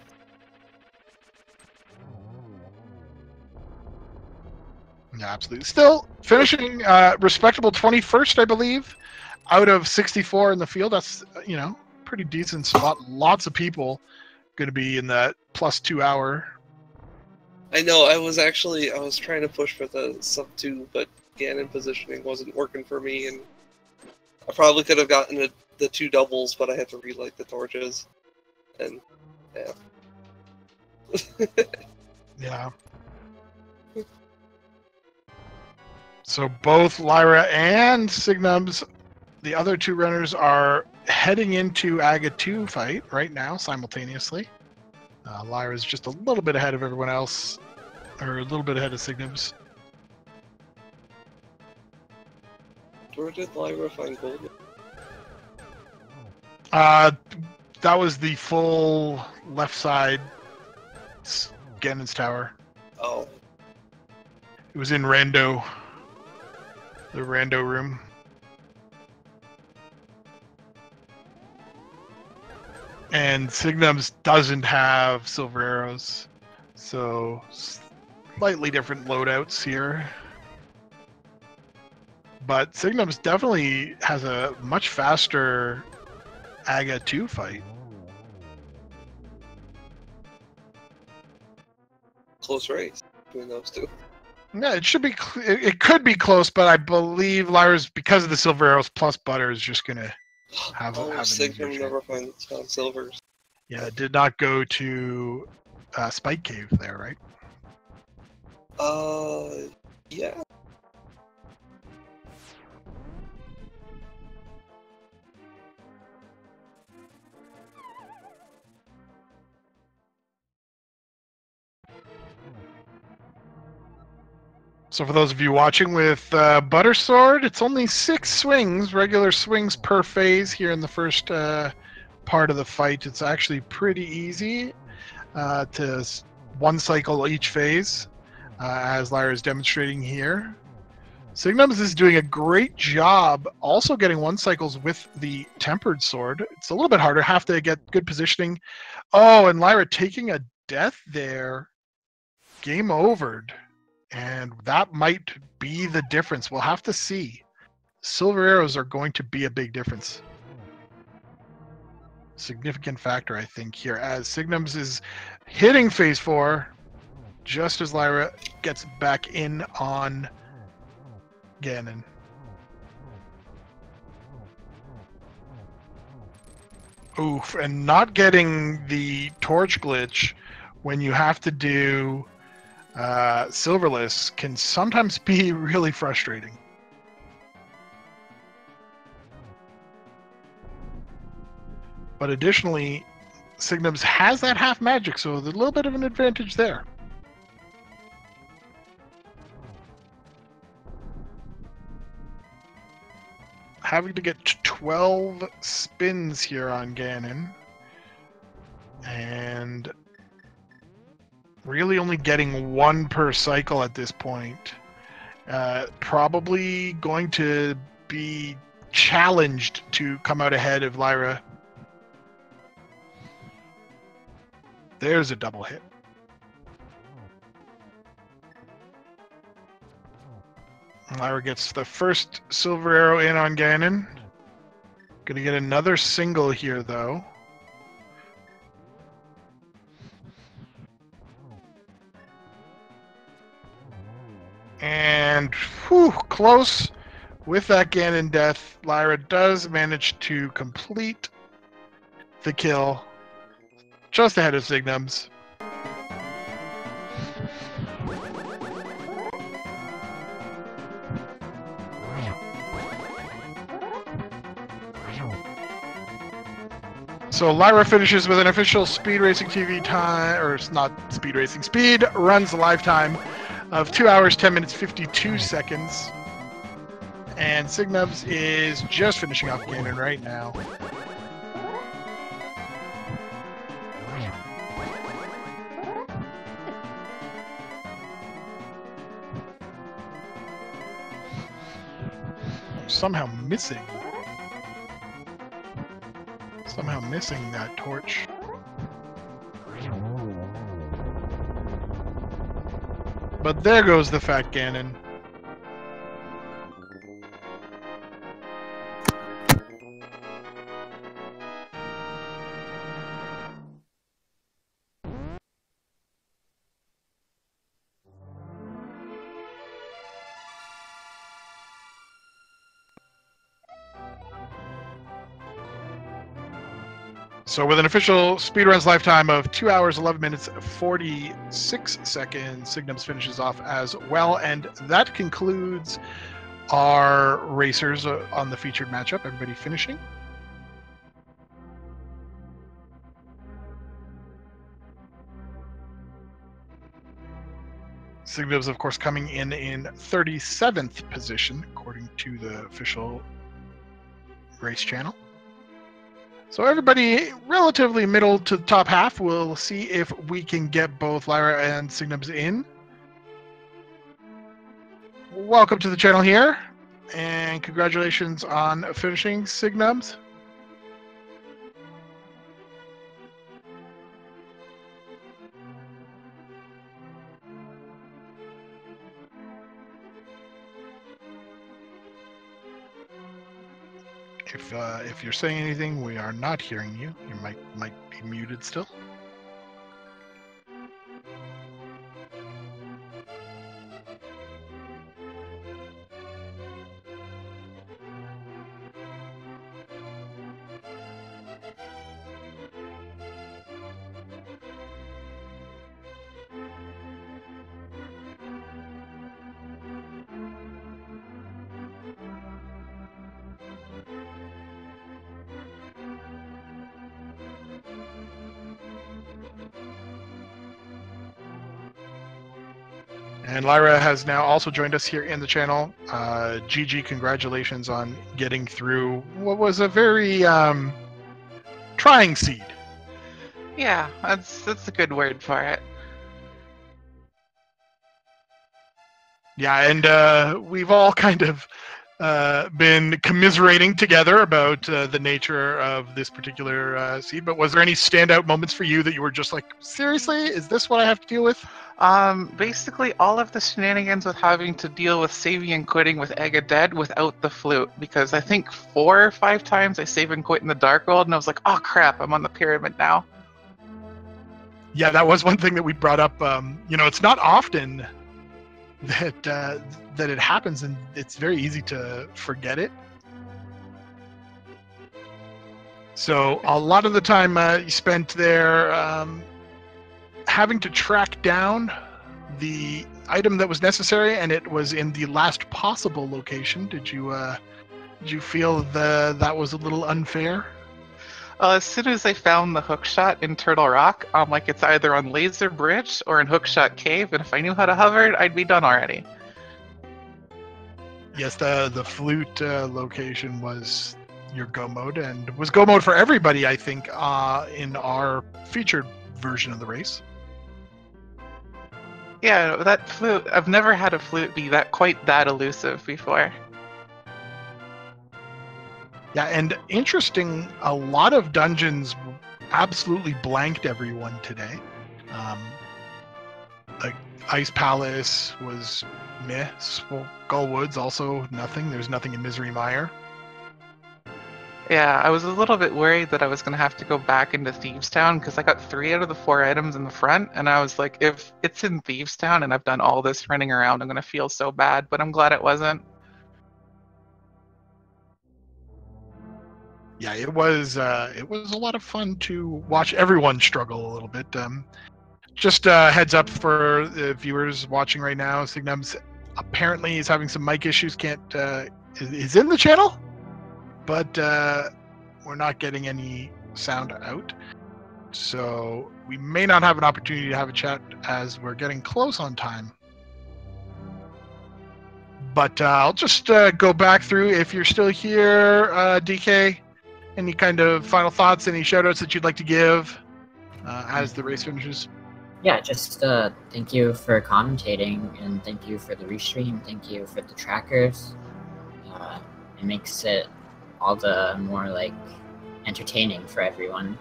Yeah, absolutely. Still finishing respectable 21st, I believe, out of 64 in the field. That's, you know, pretty decent spot. Lots of people going to be in that plus 2 hour. I know, I was trying to push for the sub 2, but Ganon positioning wasn't working for me, and I probably could have gotten the 2 doubles, but I had to relight the torches. And, yeah. Yeah. So both Lyra and Signums, the other 2 runners, are heading into Aga 2 fight right now, simultaneously. Lyra's just a little bit ahead of everyone else, or a little bit ahead of Signums. Where did Lyra find gold? That was the full left side Ganon's tower. Oh. It was in Rando. The Rando room. And Signums doesn't have silver arrows, so slightly different loadouts here. But Signums definitely has a much faster Aga 2 fight. Close race between those 2. Yeah, it should be. It could be close, but I believe Lyra's, because of the silver arrows plus butter, is just gonna have an Signum never found silvers. Yeah, it did not go to Spike Cave there, right? Yeah. So for those of you watching with Butter Sword, it's only 6 swings, regular swings per phase here in the first part of the fight. It's actually pretty easy to 1 cycle each phase, as Lyra is demonstrating here. Signums is doing a great job also getting 1 cycles with the Tempered Sword. It's a little bit harder, have to get good positioning. Oh, and Lyra taking a death there. Game overed. And that might be the difference. We'll have to see. Silver arrows are going to be a big difference. Significant factor, I think, here, as Signums is hitting phase 4 just as Lyra gets back in on Ganon. Oof, and not getting the torch glitch when you have to do silverless can sometimes be really frustrating. But additionally, Signums has that half magic, so there's a little bit of an advantage there. Having to get 12 spins here on Ganon, and really only getting 1 per cycle at this point. Probably going to be challenged to come out ahead of Lyra. There's a double hit. Lyra gets the first silver arrow in on Ganon. Gonna get another single here, though. And whew, close with that Ganon death. Lyra does manage to complete the kill just ahead of Signums. So Lyra finishes with an official Speed Racing TV time, or it's not Speed Racing, Speed runs live time of 2 hours, 10 minutes, 52 seconds. And Signums is just finishing off Ganon right now. somehow missing. Somehow missing that torch. But there goes the fat Ganon. So with an official speedrun's lifetime of 2 hours, 11 minutes, 46 seconds, Signums finishes off as well. And that concludes our racers on the featured matchup. Everybody finishing. Signums, of course, coming in 37th position, according to the official race channel. So everybody relatively middle to the top half. We'll see if we can get both Lyra and Signums in. Welcome to the channel here, and congratulations on finishing, Signums. If you're saying anything, we are not hearing you. Your mic might be muted still. And Lyra has now also joined us here in the channel. Gigi, congratulations on getting through what was a very trying seed. Yeah, that's a good word for it. Yeah, and we've all kind of been commiserating together about the nature of this particular seed. But was there any standout moments for you that you were just like, seriously, is this what I have to deal with? Basically all of the shenanigans with having to deal with saving and quitting with Ega dead without the flute, because I think 4 or 5 times I save and quit in the Dark World, and I was like, oh crap, I'm on the pyramid now. Yeah, that was one thing that we brought up. You know, it's not often that that it happens, and it's very easy to forget it. So a lot of the time you spent there having to track down the item that was necessary, and it was in the last possible location. Did you feel that was a little unfair? As soon as I found the hookshot in Turtle Rock, I'm like, it's either on Laser Bridge or in Hookshot Cave, and if I knew how to hover, I'd be done already. Yes, the flute location was your go mode, and was go mode for everybody, I think, in our featured version of the race. Yeah, that flute, I've never had a flute be quite that elusive before. Yeah, and interesting, a lot of dungeons absolutely blanked everyone today. Like Ice Palace was meh. Skull Woods also nothing. There's nothing in Misery Mire. Yeah, I was a little bit worried that I was going to have to go back into Thieves Town, because I got 3 out of the 4 items in the front, and I was like, if it's in Thieves Town and I've done all this running around, I'm going to feel so bad, but I'm glad it wasn't. Yeah, it was a lot of fun to watch everyone struggle a little bit. Just heads up for the viewers watching right now, Signums apparently is having some mic issues, is in the channel, but we're not getting any sound out. So we may not have an opportunity to have a chat as we're getting close on time. But I'll just go back through. If you're still here, DK, any kind of final thoughts, any shout-outs that you'd like to give as the race finishes? Yeah, just thank you for commentating, and thank you for the restream, thank you for the trackers, it makes it all the more like entertaining for everyone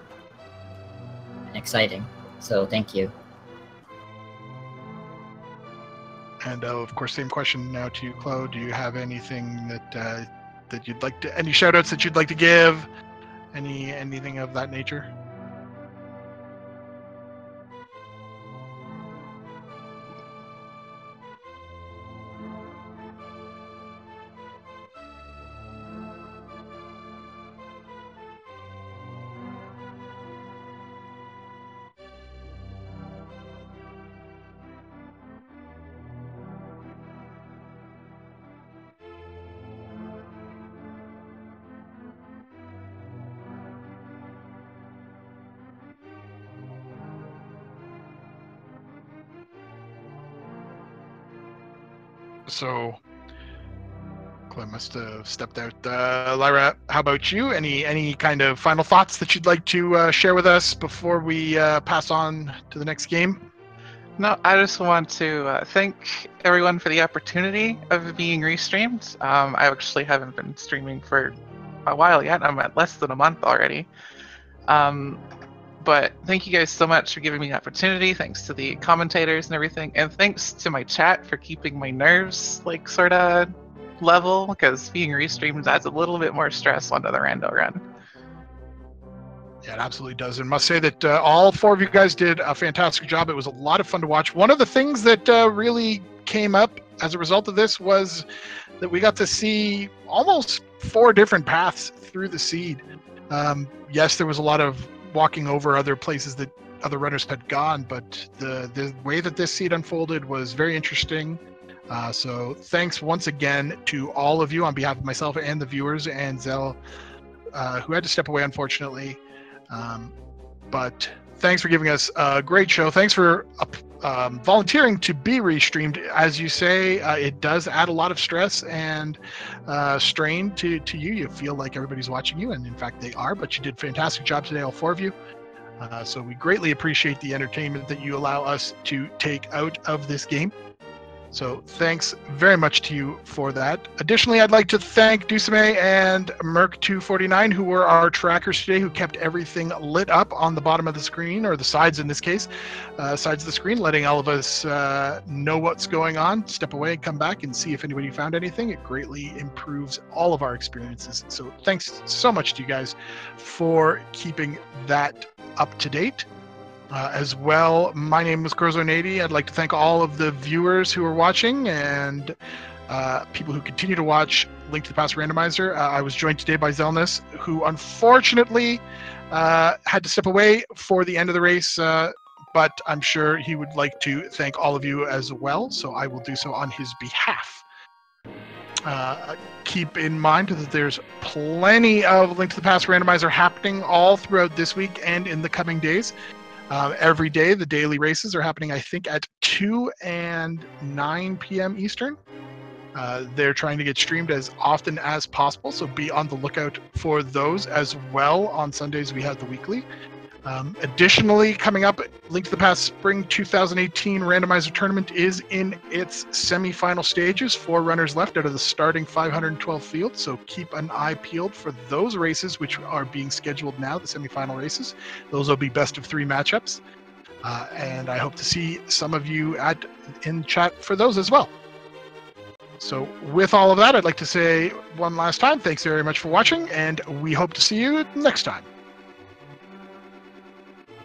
and exciting. So thank you. And of course, same question now to you, Chloe. Do you have anything that you'd like to, any shout outs that you'd like to give? Anything of that nature? So, Chloe must have stepped out. Lyra, how about you? Any kind of final thoughts that you'd like to share with us before we pass on to the next game? No, I just want to thank everyone for the opportunity of being restreamed. I actually haven't been streaming for a while yet. I'm at less than a month already. But thank you guys so much for giving me the opportunity. Thanks to the commentators and everything. And thanks to my chat for keeping my nerves, like, sort of level. Because being restreamed adds a little bit more stress onto the rando run. Yeah, it absolutely does. And must say that all four of you guys did a fantastic job. It was a lot of fun to watch. One of the things that really came up as a result of this was that we got to see almost 4 different paths through the seed. Yes, there was a lot of walking over other places that other runners had gone, but the way that this seed unfolded was very interesting. So thanks once again to all of you on behalf of myself and the viewers, and Zell, who had to step away unfortunately. But thanks for giving us a great show. Thanks for volunteering to be restreamed. As you say, it does add a lot of stress and strain to you. You feel like everybody's watching you, and in fact they are, but you did a fantastic job today, all 4 of you. So we greatly appreciate the entertainment that you allow us to take out of this game. So thanks very much to you for that. Additionally, I'd like to thank Dusame and Merc249, who were our trackers today, who kept everything lit up on the bottom of the screen, or the sides in this case, sides of the screen, letting all of us know what's going on, step away, come back, and see if anybody found anything. It greatly improves all of our experiences. So thanks so much to you guys for keeping that up to date. As well, my name is Corzo80. I'd like to thank all of the viewers who are watching and people who continue to watch Link to the Past Randomizer. I was joined today by Zelnus, who unfortunately had to step away for the end of the race, but I'm sure he would like to thank all of you as well, so I will do so on his behalf. Keep in mind that there's plenty of Link to the Past Randomizer happening all throughout this week and in the coming days. Every day, the daily races are happening, I think, at 2 and 9 p.m. Eastern. They're trying to get streamed as often as possible, so be on the lookout for those as well. On Sundays, we have the weekly. Additionally, coming up, Link to the Past Spring 2018 Randomizer Tournament is in its semi-final stages. 4 runners left out of the starting 512 field, so keep an eye peeled for those races, which are being scheduled now, the semi-final races. Those will be best of 3 matchups, and I hope to see some of you in chat for those as well. So with all of that, I'd like to say one last time, thanks very much for watching, and we hope to see you next time.